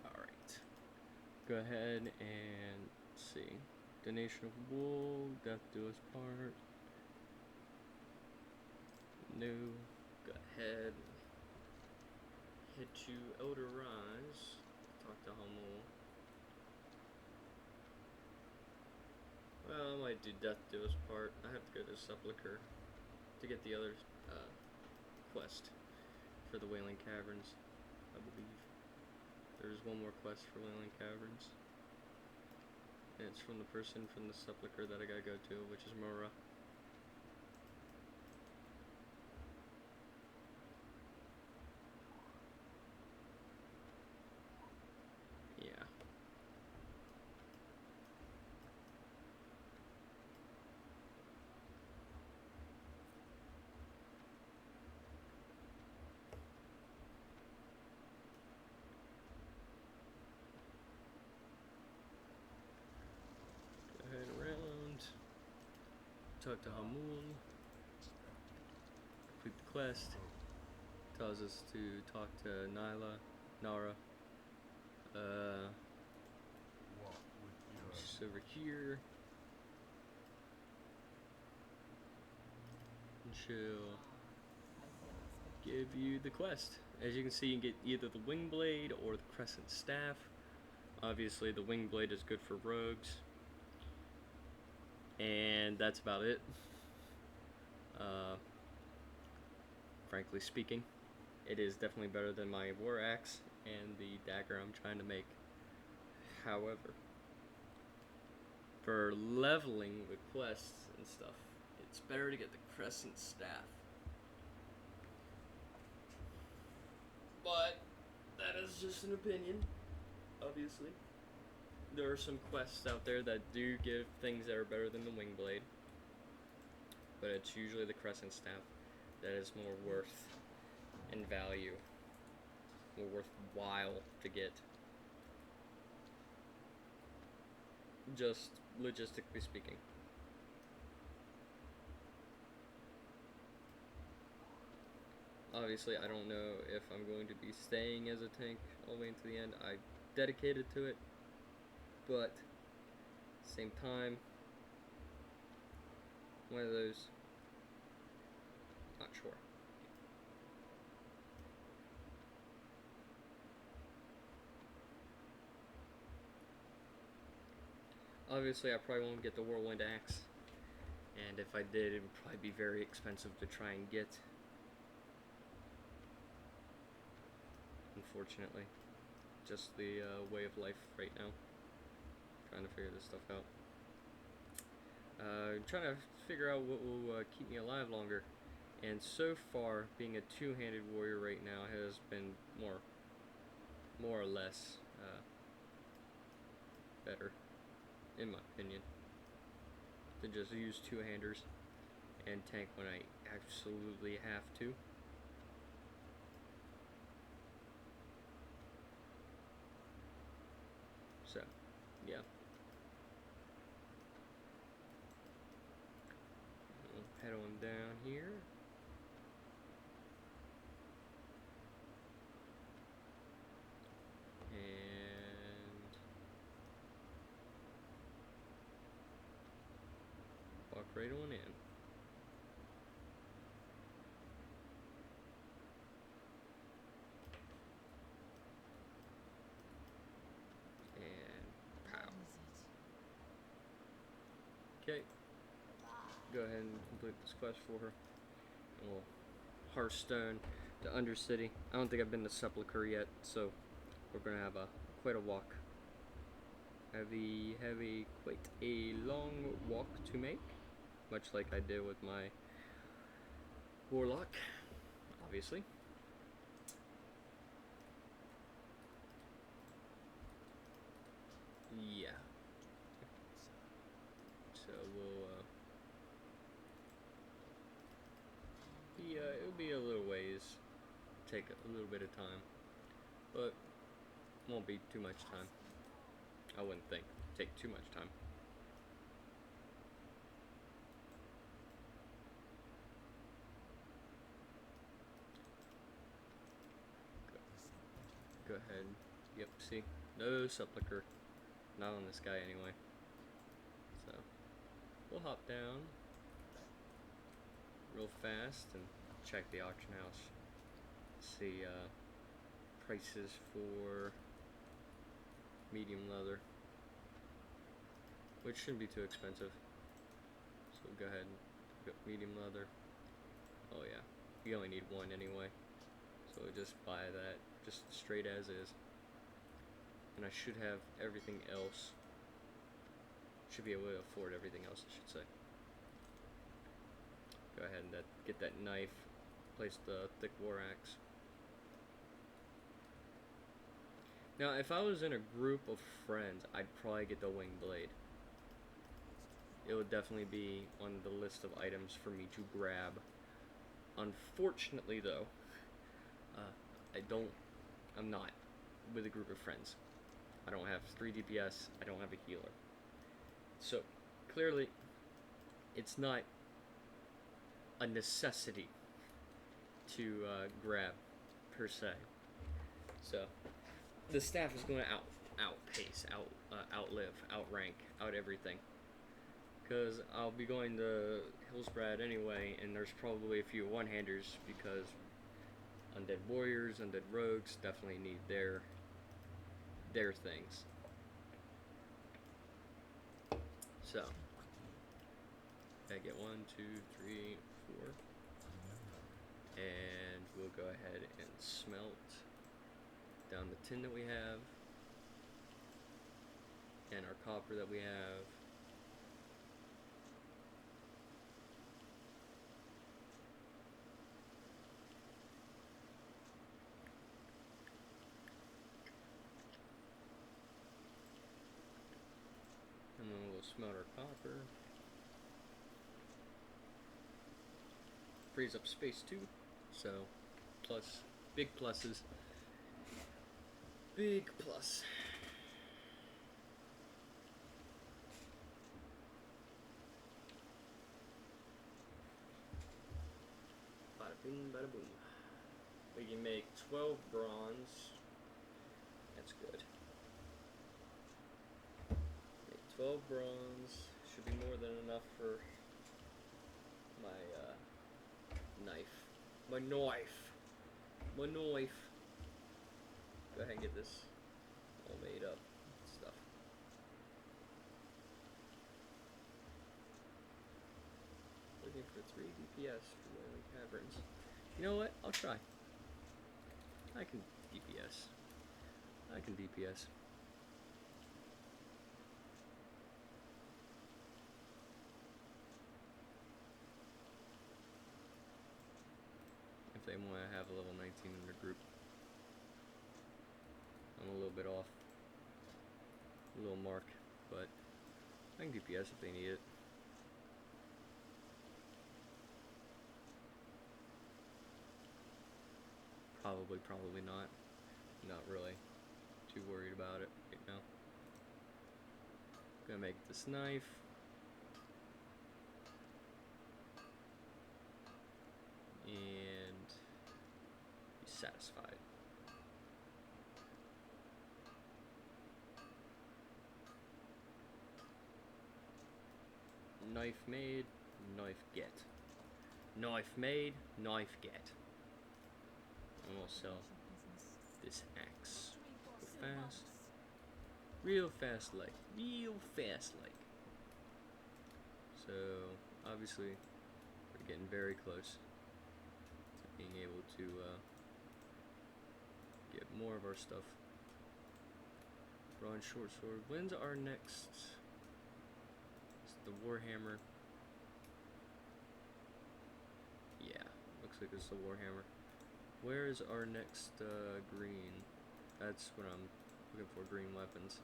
A: Alright. Go ahead and see. Donation of wool, death do us part. No. Go ahead. head to Elder Rise, talk to Hamul. Well, I might do Death Deal's part. I have to go to Sepulchre to get the other quest for the Wailing Caverns, I believe. There's one more quest for Wailing Caverns. And it's from the person from the Sepulchre that I gotta go to, which is Mora. Yeah. Head around, talk to Hamul, complete the quest, tells us to talk to Nara, she's over here, and she'll give you the quest. As you can see, you can get either the wing blade or the crescent staff. Obviously the wing blade is good for rogues. And that's about it. Frankly speaking, it is definitely better than my war axe and the dagger I'm trying to make. However, for leveling with quests and stuff, it's better to get the crescent staff. But that is just an opinion, obviously. There are some quests out there that do give things that are better than the wing blade, but it's usually the crescent staff that is more worth in value, more worthwhile to get. Just logistically speaking. Obviously, I don't know if I'm going to be staying as a tank all the way into the end. I dedicated to it, but same time, one of those, not sure. Obviously, I probably won't get the Whirlwind Axe, and if I did, it would probably be very expensive to try and get. Unfortunately, just the way of life right now. Trying to figure this stuff out. Trying to figure out what will keep me alive longer. And so far, being a two-handed warrior right now has been more or less better, in my opinion, to just use two-handers and tank when I absolutely have to. So, yeah. We'll head on down here. And walk right on in. Okay, go ahead and complete this quest for her. And we'll Hearthstone to Undercity. I don't think I've been to Sepulchre yet, so we're gonna have quite a walk. Quite a long walk to make, much like I did with my Warlock, obviously. Yeah. So we'll it'll be a little ways, take a little bit of time, but won't be too much time. I wouldn't think take too much time. Go ahead. Yep, see? No Sepulchre. Not on this guy anyway. So we'll hop down real fast and check the auction house. See prices for medium leather, which shouldn't be too expensive. So go ahead and pick up medium leather. Oh yeah, you only need one anyway, so just buy that just straight as is. And I should have everything else. Should be able to afford everything else, I should say. Go ahead and get that knife. Place the thick war axe. Now, if I was in a group of friends, I'd probably get the wing blade. It would definitely be on the list of items for me to grab. Unfortunately, though, I'm not with a group of friends. I don't have 3 DPS, I don't have a healer. So, clearly, it's not a necessity to grab, per se. So, the staff is going to outpace, outlive, outrank, out everything. Because I'll be going to Hillsbrad anyway, and there's probably a few one-handers, because undead warriors, undead rogues definitely need their things. So, I get 1, 2, 3, 4, and we'll go ahead and smelt down the tin that we have, and our copper that we have. And then we'll smelt our copper. Frees up space too, so plus, big pluses. Big plus. Bada bing, bada boom. We can make 12 bronze. That's good. Make 12 bronze. Should be more than enough for my knife. My knife. My knife. Go ahead and get this all made up stuff. Looking for 3 DPS for wailing caverns. You know what? I'll try. I can DPS. I can DPS. If they want to have a level 19 in their group. I'm a little bit off. A little mark, but I can DPS if they need it. Probably not. Not really too worried about it right now. Gonna make this knife. And be satisfied. Knife made, knife get. Knife made, knife get. And we'll sell this axe real fast like. So obviously we're getting very close to being able to get more of our stuff. Bronze short sword. When's our next? It's the Warhammer. Yeah, looks like it's the Warhammer. Where is our next green? That's what I'm looking for, green weapons.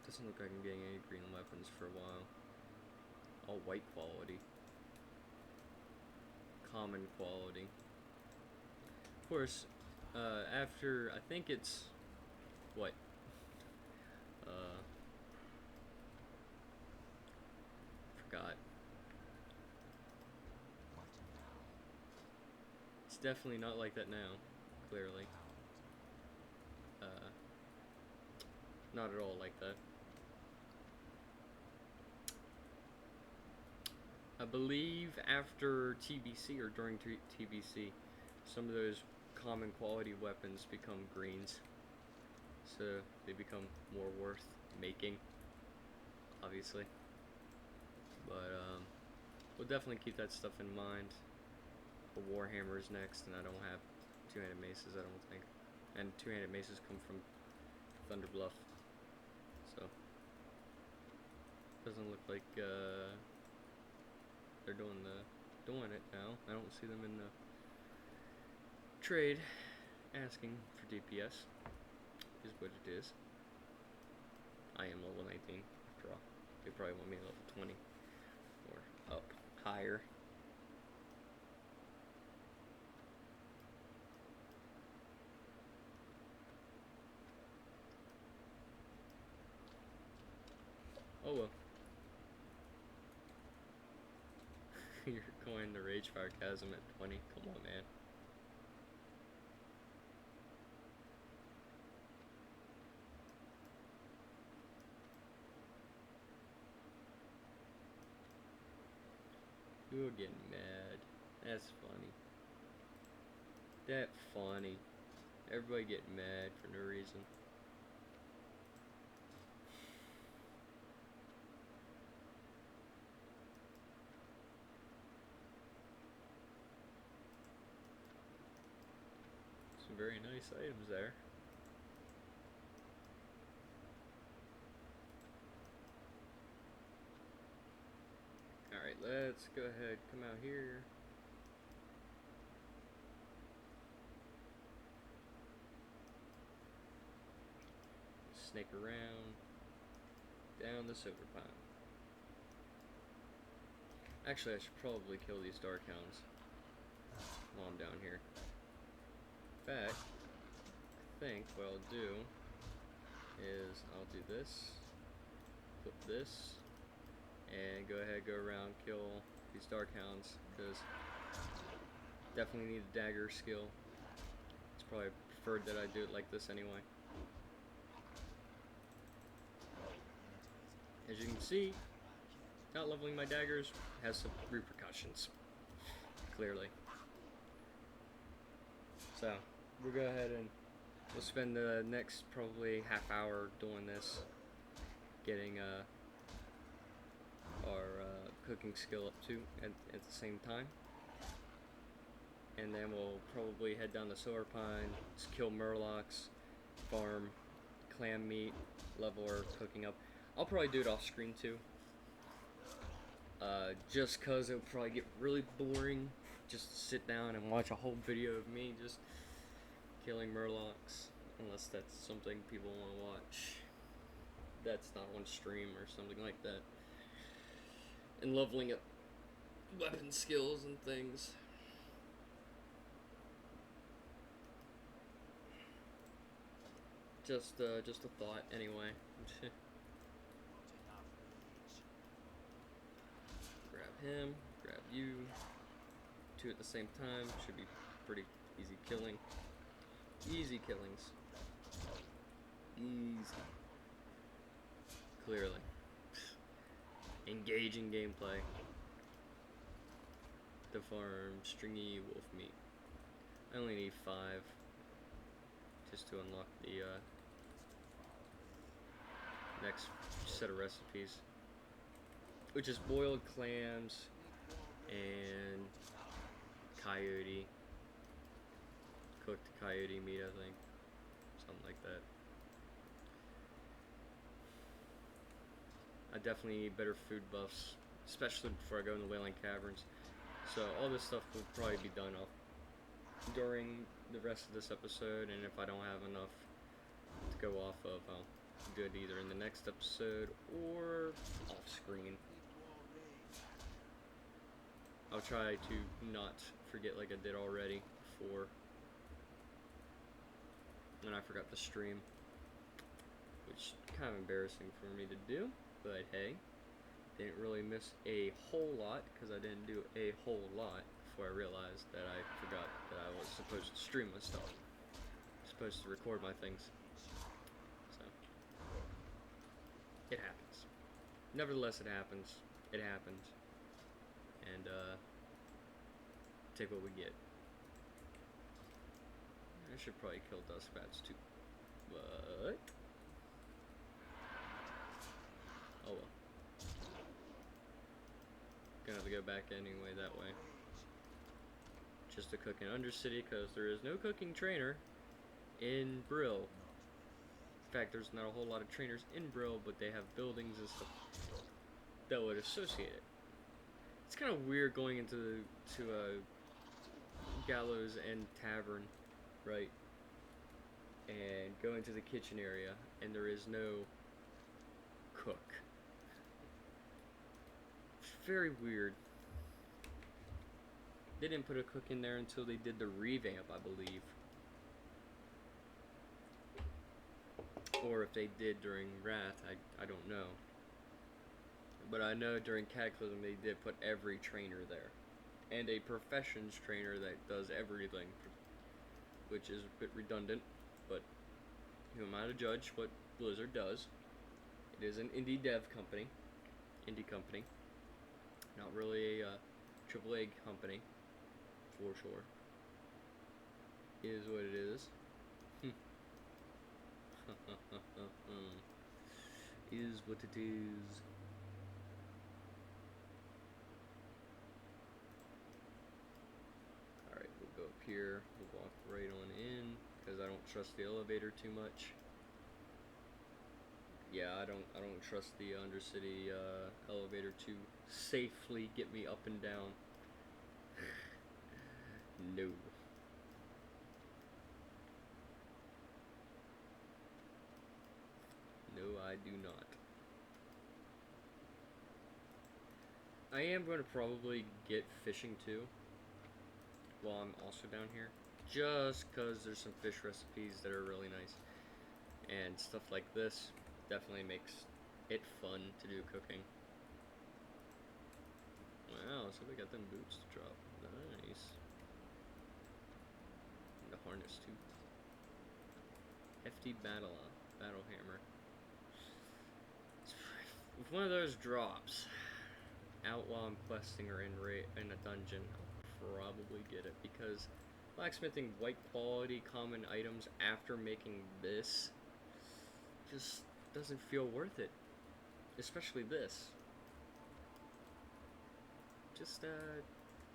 A: Doesn't look like I'm getting any green weapons for a while. All white quality. Common quality. Of course, after, I think it's, what? Forgot. It's definitely not like that now, clearly. Not at all like that. I believe after TBC or during TBC, some of those common quality weapons become greens, so they become more worth making, obviously. But we'll definitely keep that stuff in mind. The Warhammer is next, and I don't have two-handed maces, I don't think. And two-handed maces come from Thunder Bluff, so doesn't look like they're doing it now. I don't see them in the trade asking for DPS. Is what it is. I am level 19 after all. They probably want me level 20 or up higher. Oh well. You're going to Ragefire Chasm at 20. Come on, man. You're getting mad. That's funny. That funny. Everybody getting mad for no reason. Some very nice items there. Alright, let's go ahead, come out here. Snake around, down the Silver Pine. Actually, I should probably kill these Dark Hounds while I'm down here. In fact, I think what I'll do is I'll do this, flip this, and go ahead, go around, kill these Dark Hounds, because definitely need a dagger skill. It's probably preferred that I do it like this anyway. As you can see, not leveling my daggers has some repercussions, clearly. So, we'll go ahead and we'll spend the next probably half hour doing this, getting our cooking skill up to at the same time. And then we'll probably head down to Silver Pine, kill murlocs, farm clam meat, level our cooking up. I'll probably do it off screen too. Just cause it'll probably get really boring just to sit down and watch a whole video of me just killing murlocs, unless that's something people want to watch. That's not on stream or something like that. And leveling up weapon skills and things. Just a thought, anyway. Grab him, grab you. Two at the same time should be pretty easy killing. Easy killings. Easy. Clearly. Engaging gameplay. The farm, stringy wolf meat. I only need 5 just to unlock the next set of recipes, which is boiled clams and coyote, cooked coyote meat, I think, something like that. I definitely need better food buffs, especially before I go in the Wailing Caverns. So all this stuff will probably be done off during the rest of this episode, and if I don't have enough to go off of, I'll do it either in the next episode or off screen. I'll try to not forget like I did already before when I forgot to stream, which is kind of embarrassing for me to do, but hey, didn't really miss a whole lot because I didn't do a whole lot before I realized that I forgot that I was supposed to stream my stuff. Supposed to record my things. So it happens. Nevertheless, it happens. It happened. And take what we get. I should probably kill dust bats too. But oh well. Gonna have to go back anyway that way. Just to cook in Undercity because there is no cooking trainer in Brill. In fact, there's not a whole lot of trainers in Brill, but they have buildings and stuff that would associate it. It's kind of weird going into Gallows and Tavern, right? And go into the kitchen area, and there is no cook. It's very weird. They didn't put a cook in there until they did the revamp, I believe. Or if they did during Wrath, I don't know. But I know during Cataclysm they did put every trainer there. And a professions trainer that does everything. Which is a bit redundant, but who am I to judge what Blizzard does? It is an indie dev company. Indie company. Not really a AAA company, for sure. Is what it is. Is what it is. Alright, we'll go up here. We'll walk right on in, because I don't trust the elevator too much. Yeah, I don't trust the Undercity elevator to safely get me up and down. No. No, I do not. I am going to probably get fishing too, while I'm also down here. Just because there's some fish recipes that are really nice. And stuff like this definitely makes it fun to do cooking. Wow, so they got them boots to drop. Nice. And the harness too. Hefty battle hammer. If one of those drops out while I'm questing or in a dungeon, I'll probably get it, because blacksmithing white quality common items after making this just doesn't feel worth it. Especially this. Just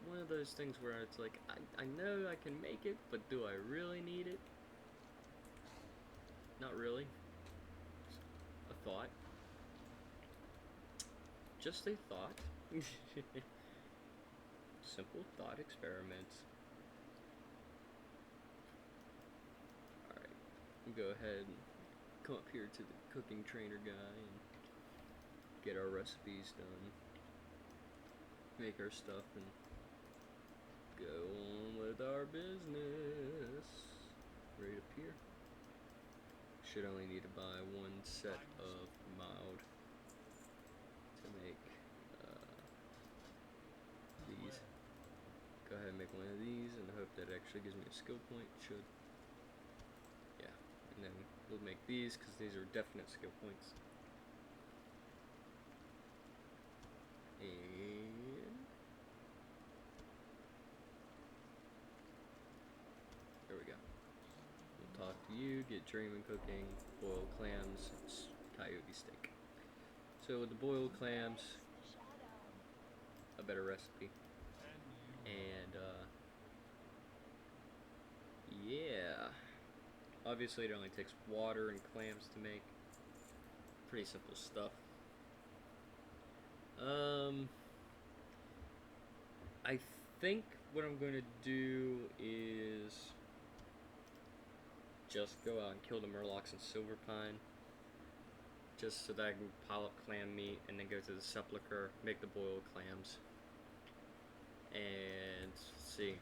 A: one of those things where it's like, I know I can make it, but do I really need it? Not really. Just a thought. Just a thought. Simple thought experiments. Alright, we'll go ahead and come up here to the cooking trainer guy and get our recipes done. Make our stuff and go on with our business. Right up here. Should only need to buy one set of mild to make these. Go ahead and make one of these and hope that it actually gives me a skill point. Should. Yeah. And then we'll make these because these are definite skill points. And there we go. We'll talk to you, get dreaming cooking, boiled clams, it's coyote steak. So with the boiled clams, a better recipe. And yeah. Obviously it only takes water and clams to make. Pretty simple stuff. I think what I'm going to do is just go out and kill the murlocs and silverpine, just so that I can pile up clam meat and then go to the sepulcher, make the boiled clams, and let's see.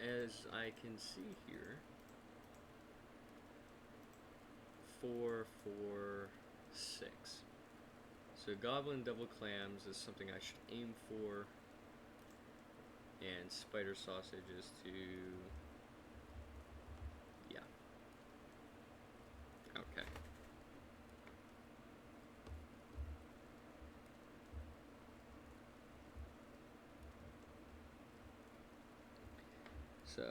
A: As I can see here, 4, 4, 6. So goblin double clams is something I should aim for, and spider sausage is to, yeah. Okay. So,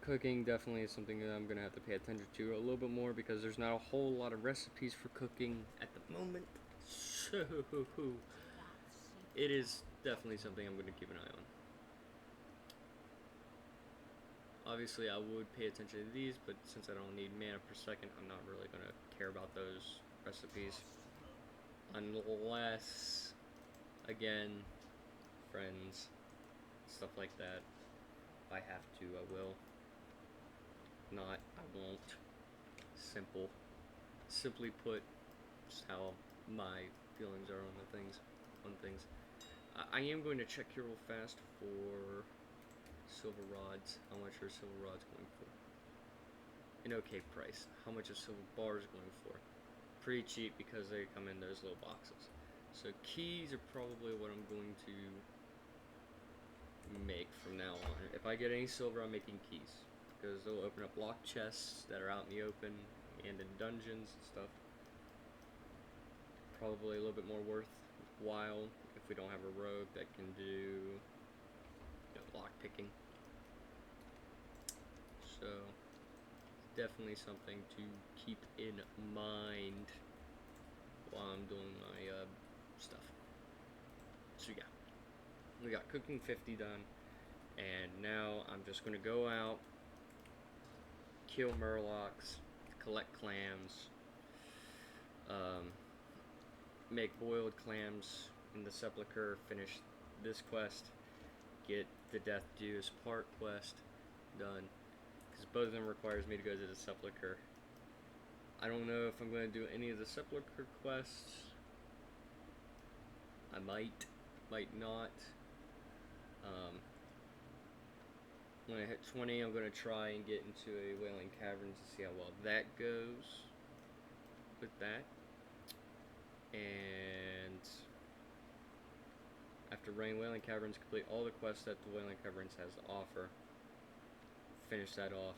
A: cooking definitely is something that I'm going to have to pay attention to a little bit more because there's not a whole lot of recipes for cooking at the moment. So, it is definitely something I'm going to keep an eye on. Obviously, I would pay attention to these, but since I don't need mana per second, I'm not really going to care about those recipes. Unless, again, friends, stuff like that. If I have to, I will. Not, I won't. Simply put, just how my feelings are on things. I am going to check here real fast for silver rods. How much are silver rods going for? An okay price. How much is silver bars going for? Pretty cheap because they come in those little boxes. So keys are probably what I'm going to make from now on. If I get any silver, I'm making keys because they'll open up locked chests that are out in the open and in dungeons and stuff. Probably a little bit more worthwhile if we don't have a rogue that can do lock picking. So definitely something to keep in mind while I'm doing my stuff. So yeah, we got cooking 50 done, and now I'm just going to go out, kill murlocs, collect clams, make boiled clams in the sepulcher, finish this quest, get the Death Dues part quest done, because both of them requires me to go to the sepulcher. I don't know if I'm going to do any of the sepulcher quests. I might not. When I hit 20, I'm going to try and get into a wailing caverns to see how well that goes with that. And after running wailing caverns, complete all the quests that the wailing caverns has to offer. Finish that off.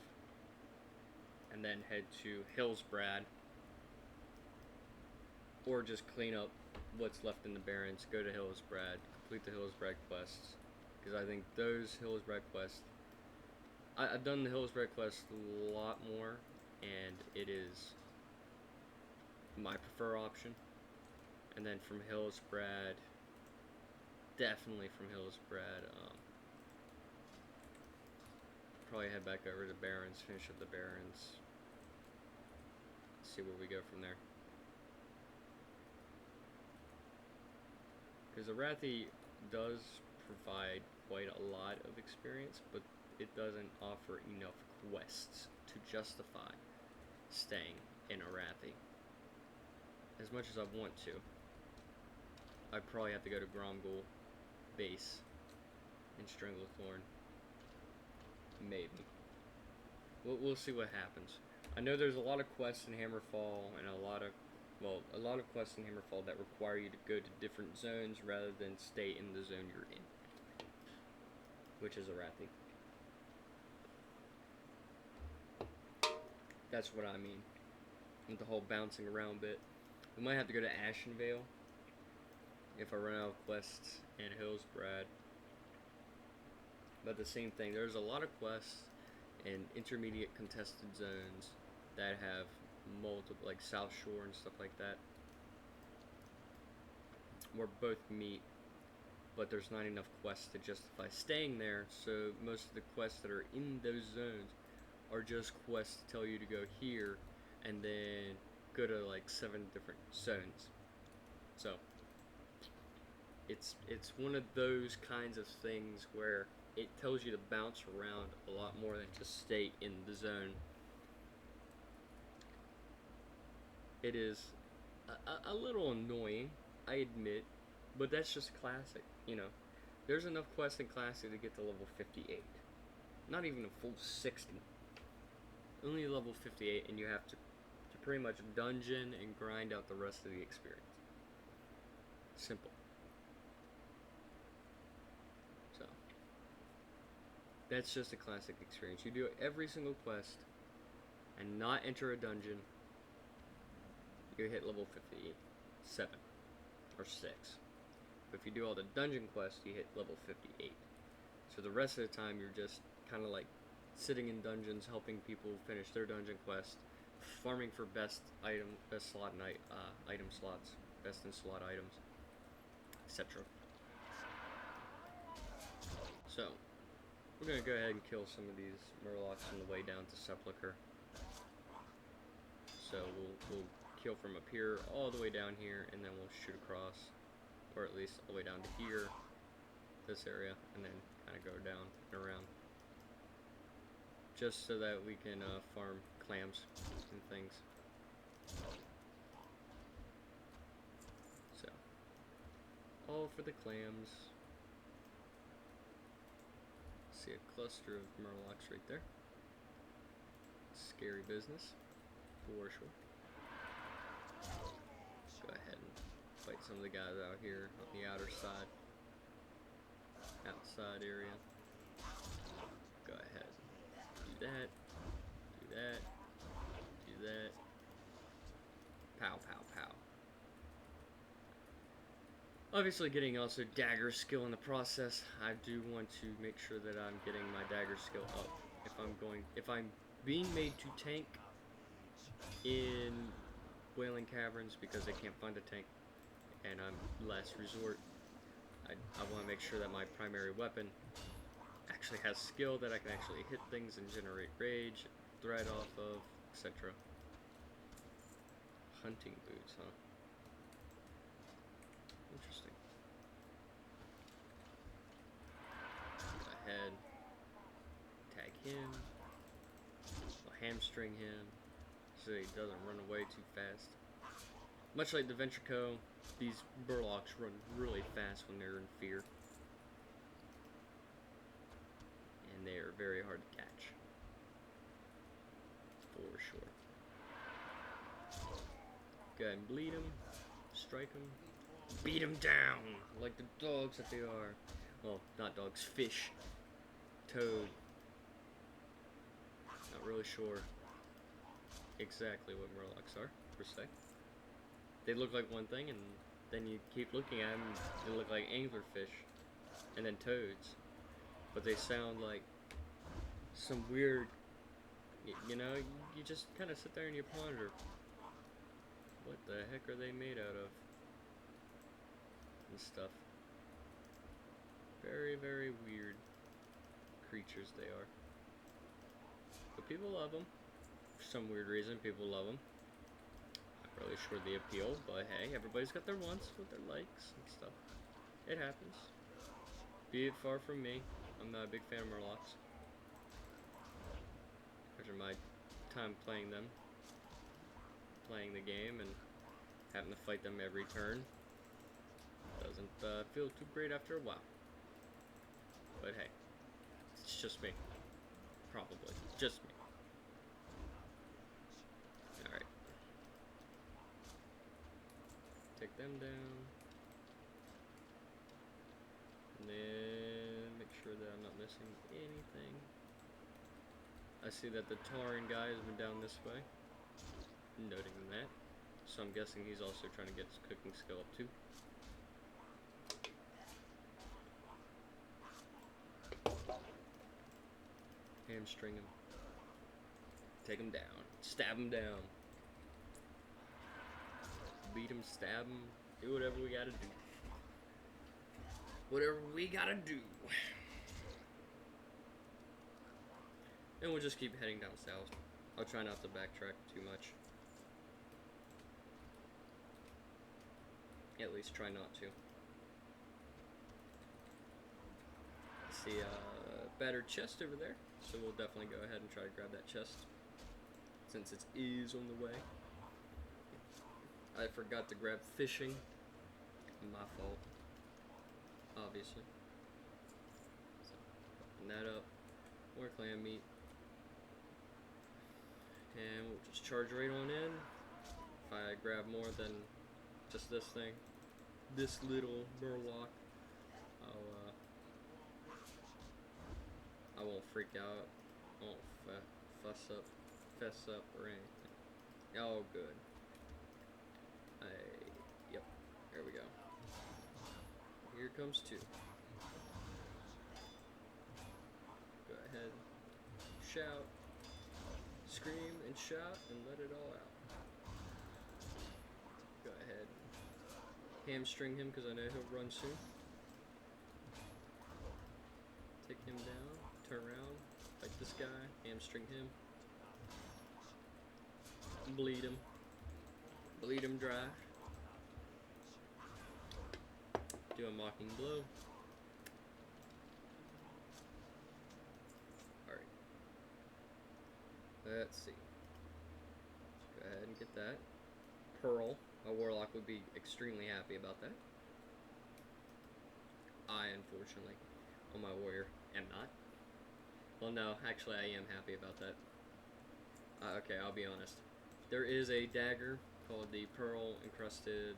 A: And then head to Hillsbrad. Or just clean up what's left in the Barrens, go to Hillsbrad, complete the Hillsbrad quests. Because I think those Hillsbrad quests, I've done the Hillsbrad quest a lot more, and it is my preferred option. And then from Hillsbrad, definitely from Hillsbrad, probably head back over to Barrens, finish up the Barrens, see where we go from there. Because Arathi does provide quite a lot of experience, but it doesn't offer enough quests to justify staying in Arathi. As much as I want to, I'd probably have to go to Gromgul base in Stranglethorn. Maybe. We'll see what happens. I know there's a lot of quests in Hammerfall and a lot of quests in Hammerfall that require you to go to different zones rather than stay in the zone you're in, which is Arathi. That's what I mean with the whole bouncing around bit. We might have to go to Ashenvale if I run out of quests in Hillsbrad. But the same thing, there's a lot of quests in intermediate contested zones that have multiple, like South Shore and stuff like that, where both meet, but there's not enough quests to justify staying there, so most of the quests that are in those zones are just quests to tell you to go here and then go to like 7 different zones. So it's one of those kinds of things where it tells you to bounce around a lot more than just stay in the zone. It is a little annoying, I admit, but that's just classic, you know. There's enough quests in classic to get to level 58. Not even a full 60. Only level 58, and you have to pretty much dungeon and grind out the rest of the experience. Simple. So, that's just a classic experience. You do every single quest and not enter a dungeon, you hit level 57 or 6. But if you do all the dungeon quests, you hit level 58. So the rest of the time, you're just kind of like sitting in dungeons, helping people finish their dungeon quest, farming for best slot night item slots, best in slot items, etc. So we're gonna go ahead and kill some of these murlocs on the way down to Sepulchre. So we'll kill from up here all the way down here, and then we'll shoot across, or at least all the way down to here, this area, and then kind of go down and around, just so that we can farm clams and things. So all for the clams. See a cluster of murlocs right there. Scary business, for sure. Let's go ahead and fight some of the guys out here on the outer side, outside area. Go ahead, do that, do that, do that. Pow, pow, pow. Obviously getting also dagger skill in the process. I do want to make sure that I'm getting my dagger skill up. If I'm being made to tank in wailing caverns because I can't find a tank and I'm last resort, I want to make sure that my primary weapon actually has skill that I can actually hit things and generate rage, threat off of, etc. Hunting boots, huh? Interesting. Go ahead, tag him, we'll hamstring him so he doesn't run away too fast. Much like the Ventrico, these Burlocks run really fast when they're in fear, and they are very hard to catch, for sure. Go ahead and bleed him, strike him, beat him down like the dogs that they are. Well, not dogs, fish, toad. Not really sure exactly what murlocs are, per se. They look like one thing, and then you keep looking at them, they look like anglerfish, and then toads. But they sound like some weird, you know, you just kind of sit there and you ponder, what the heck are they made out of? And stuff. Very, very weird creatures they are. But people love them. For some weird reason, people love them. Not really sure the appeal, but hey, everybody's got their wants with their likes and stuff. It happens. Be it far from me. I'm not a big fan of murlocs. After my time playing them, playing the game, and having to fight them every turn, doesn't feel too great after a while. But hey, it's just me. Probably. Just me. Alright. Take them down. And then make sure that I'm not missing anything. I see that the Tauren guy has been down this way. Noting that. So I'm guessing he's also trying to get his cooking skill up too. Hamstring him. Take him down. Stab him down. Beat him, stab him. Do whatever we gotta do. Whatever we gotta do. And we'll just keep heading down south. I'll try not to backtrack too much. At least try not to. I see a battered chest over there, so we'll definitely go ahead and try to grab that chest, since it is on the way. I forgot to grab fishing. My fault. Obviously. So, open that up. More clam meat. And we'll just charge right on in. If I grab more than just this thing, this little burlock, I won't freak out. I won't fess up or anything. Oh, good. Yep. There we go. Here comes two. Go ahead. shout. Scream and shout and let it all out. Go ahead. Hamstring him because I know he'll run soon. Take him down. Turn around. Fight this guy. Hamstring him. Bleed him. Bleed him dry. Do a mocking blow. Alright. Let's see. Go ahead and get that. Pearl. A warlock would be extremely happy about that. I, unfortunately, on my warrior, am not. Well, no, actually I am happy about that. Okay, I'll be honest. There is a dagger called the Pearl Encrusted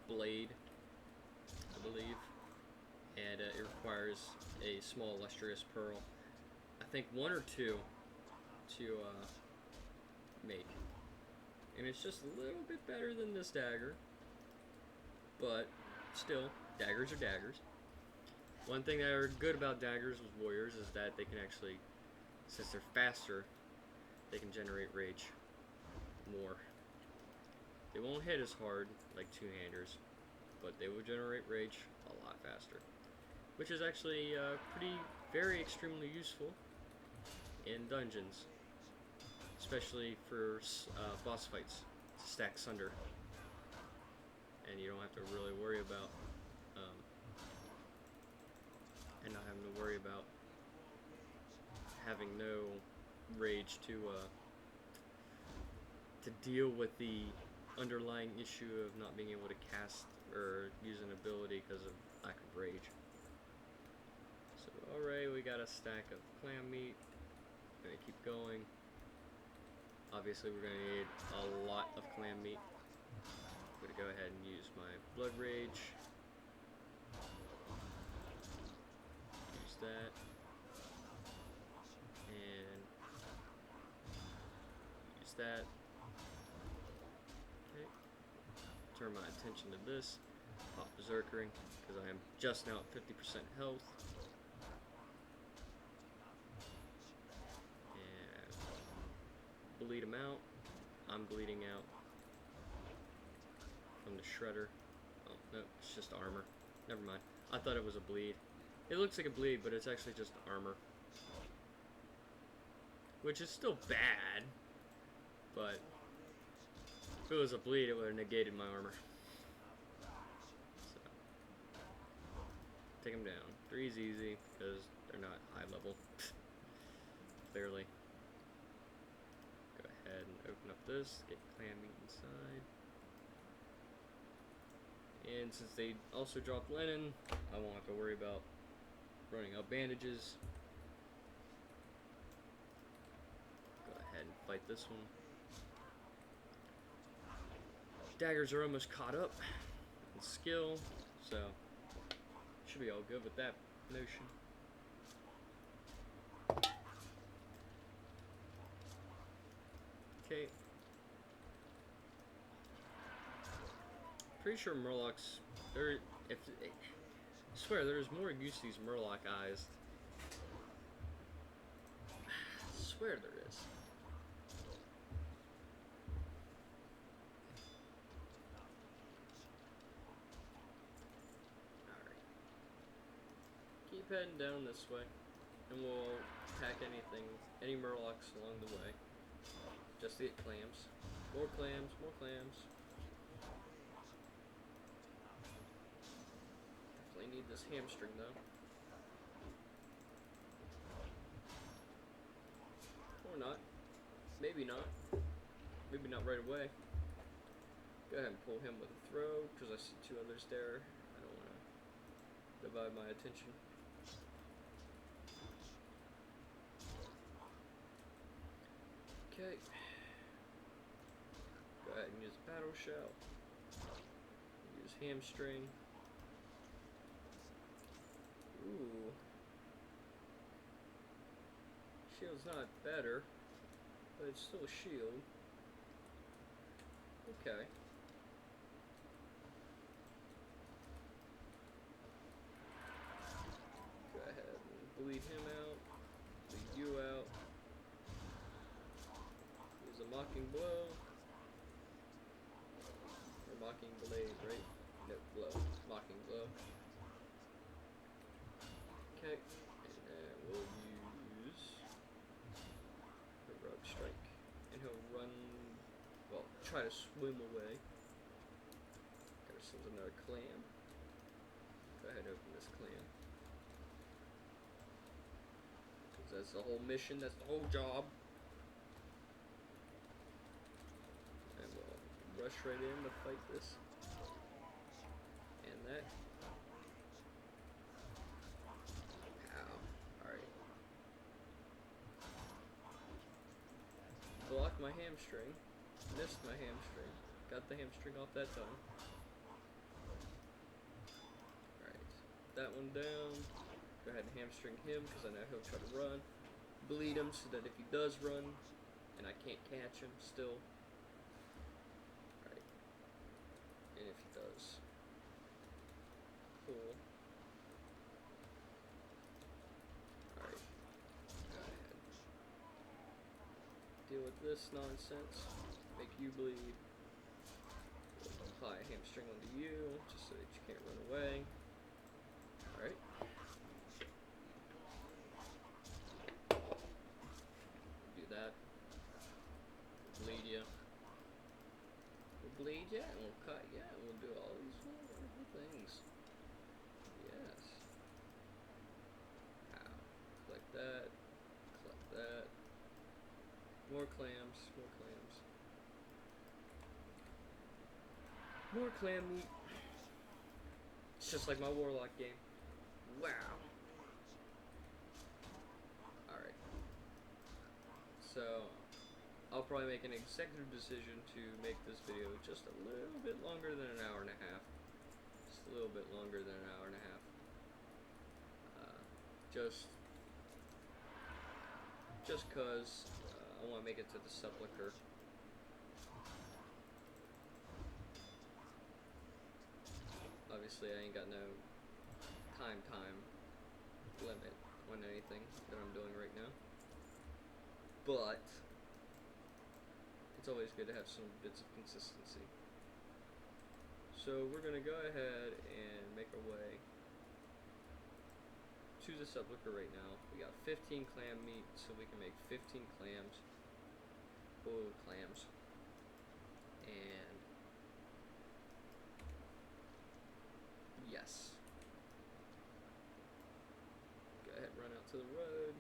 A: Blade, I believe, and it requires a small lustrous pearl. I think 1 or 2 to make, and it's just a little bit better than this dagger, but still, daggers are daggers. One thing that are good about daggers with warriors is that they can actually, since they're faster, they can generate rage more. They won't hit as hard like two-handers, but they will generate rage a lot faster, which is actually very extremely useful in dungeons, especially for boss fights, to stack Sunder, and you don't have to really worry about not having to worry about having no rage to deal with the underlying issue of not being able to cast or use an ability because of lack of rage. So alright, we got a stack of clam meat. Gonna keep going. Obviously we're gonna need a lot of clam meat. I'm gonna go ahead and use my blood rage. Use that. And use that. Okay. Turn my attention to this. Pop berserkering, because I am just now at 50% health. And bleed him out. I'm bleeding out from the shredder. Oh, no, it's just armor. Never mind. I thought it was a bleed. It looks like a bleed, but it's actually just armor. Which is still bad, but if it was a bleed, it would have negated my armor. So, take them down. 3's easy, because they're not high level. Clearly. Go ahead and open up this, get clam meat inside. And since they also dropped linen, I won't have to worry about running out bandages. Go ahead and fight this one. Daggers are almost caught up in skill, so should be all good with that notion. Okay. Pretty sure Murlocs, I swear there's more use to these Murloc eyes. I swear there is. Alright. Keep heading down this way, and we'll attack any Murlocs along the way. Just to get clams. More clams, more clams. Definitely need this hamstring though. Or not. Maybe not. Maybe not right away. Go ahead and pull him with a throw, because I see 2 others there. I don't want to divide my attention. Okay. Go ahead and use battle shout. Use hamstring. Ooh. Shield's not better, but it's still a shield. Okay. Go ahead and bleed him out. mocking blow. Or mocking blade, right? No, blow. Mocking blow. Okay. And then we'll use heroic strike. And he'll run, well, try to swim away. Gotta send another clam. Go ahead and open this clam. Because that's the whole mission, that's the whole job. And we'll rush right in to fight this. And that. Ow. Alright. Blocked my hamstring. Missed my hamstring. Got the hamstring off that time. Alright. That one down. Go ahead and hamstring him because I know he'll try to run. Bleed him so that if he does run and I can't catch him still. Alright. And if he does. Cool. Alright. Go ahead. Deal with this nonsense. Make you bleed. Apply a hamstring onto you, just so that you can't run away. Alright. Do that. Bleed ya. We'll bleed ya, and we'll cut ya, and we'll do all these wonderful things. Yes. Ow. Collect that. Collect that. More clams. More clams. More clam meat. It's just like my warlock game. Wow. Alright. So, I'll probably make an executive decision to make this video just a little bit longer than an hour and a half. Just a little bit longer than an hour and a half. Just cause I want to make it to the sepulcher. Obviously, I ain't got no time limit on anything that I'm doing right now. But it's always good to have some bits of consistency. So we're going to go ahead and make our way to the sepulcher right now. We got 15 clam meat, so we can make 15 clams. Boiled clams. And yes. Go ahead and run out to the road.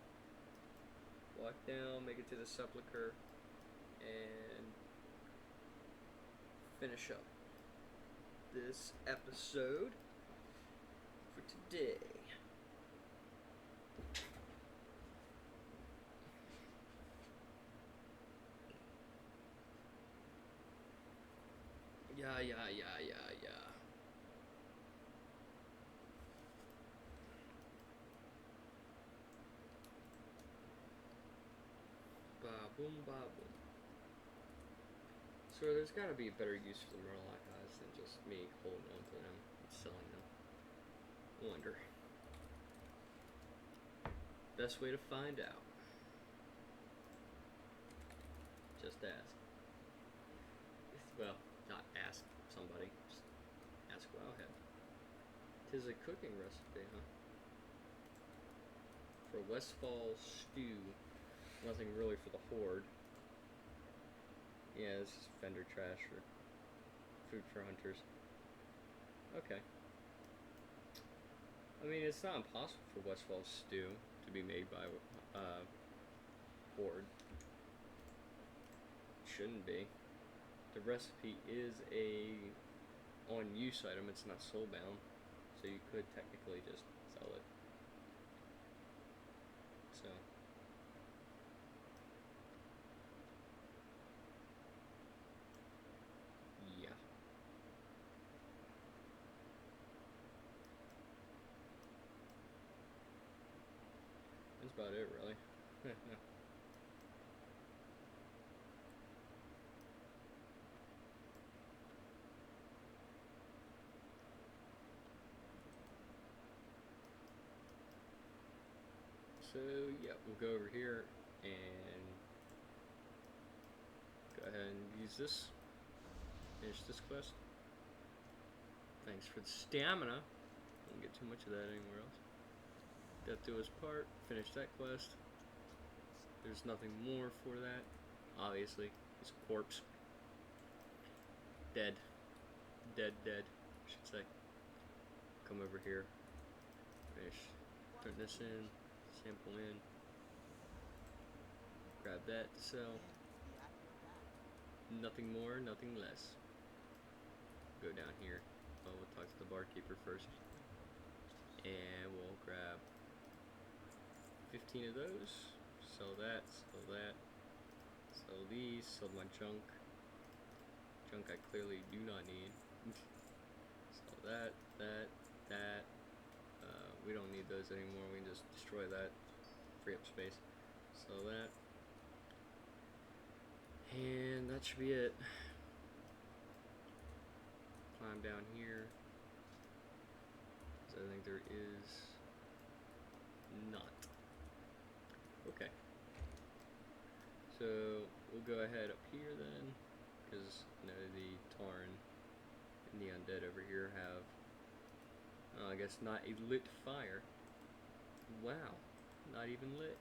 A: Walk down, make it to the sepulcher, and finish up this episode for today. Yeah. Ba boom, ba boom. So there's got to be a better use for the Murloc eyes than just me holding on to them and selling them. I wonder. Best way to find out. Just ask. Well, not ask somebody. Just ask Wowhead. 'Tis a cooking recipe, huh? For Westfall stew. Nothing really for the horde. Yeah, this is vendor trash or food for hunters. Okay. I mean, it's not impossible for Westfall stew to be made by horde. Shouldn't be. The recipe is a on-use item. It's not soul-bound, so you could technically just sell it. So. Yeah. That's about it, really. So, yeah, we'll go over here and go and use this. Finish this quest. Thanks for the stamina. Don't get too much of that anywhere else. Got to his part. Finish that quest. There's nothing more for that. Obviously, he's a corpse. Dead. Dead, I should say. Come over here. Finish. Turn this in. Sample in. Grab that to sell. Nothing more, nothing less. Go down here. Oh, we'll talk to the barkeeper first. And we'll grab 15 of those. Sell that, sell that. Sell these, sell my junk. Junk I clearly do not need. Sell that, that. We don't need those anymore. We can just destroy that. Free up space. Sell that. And that should be it. Climb down here. So I think there is not. Okay. So we'll go ahead up here then, because you know the Tarn and the undead over here have, I guess, not a lit fire. Wow, not even lit.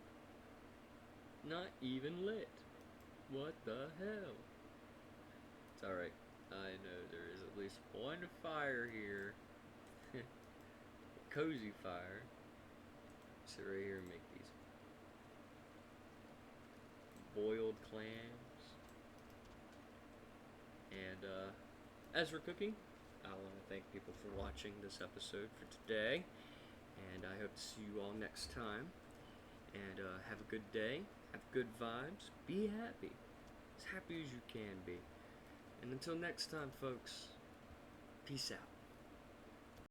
A: Not even lit. What the hell? It's alright. I know there is at least one fire here. Cozy fire. Sit right here and make these boiled clams. And as we're cooking, I want to thank people for watching this episode for today. And I hope to see you all next time. And have a good day. Have good vibes. Be happy. As happy as you can be. And until next time, folks, peace out.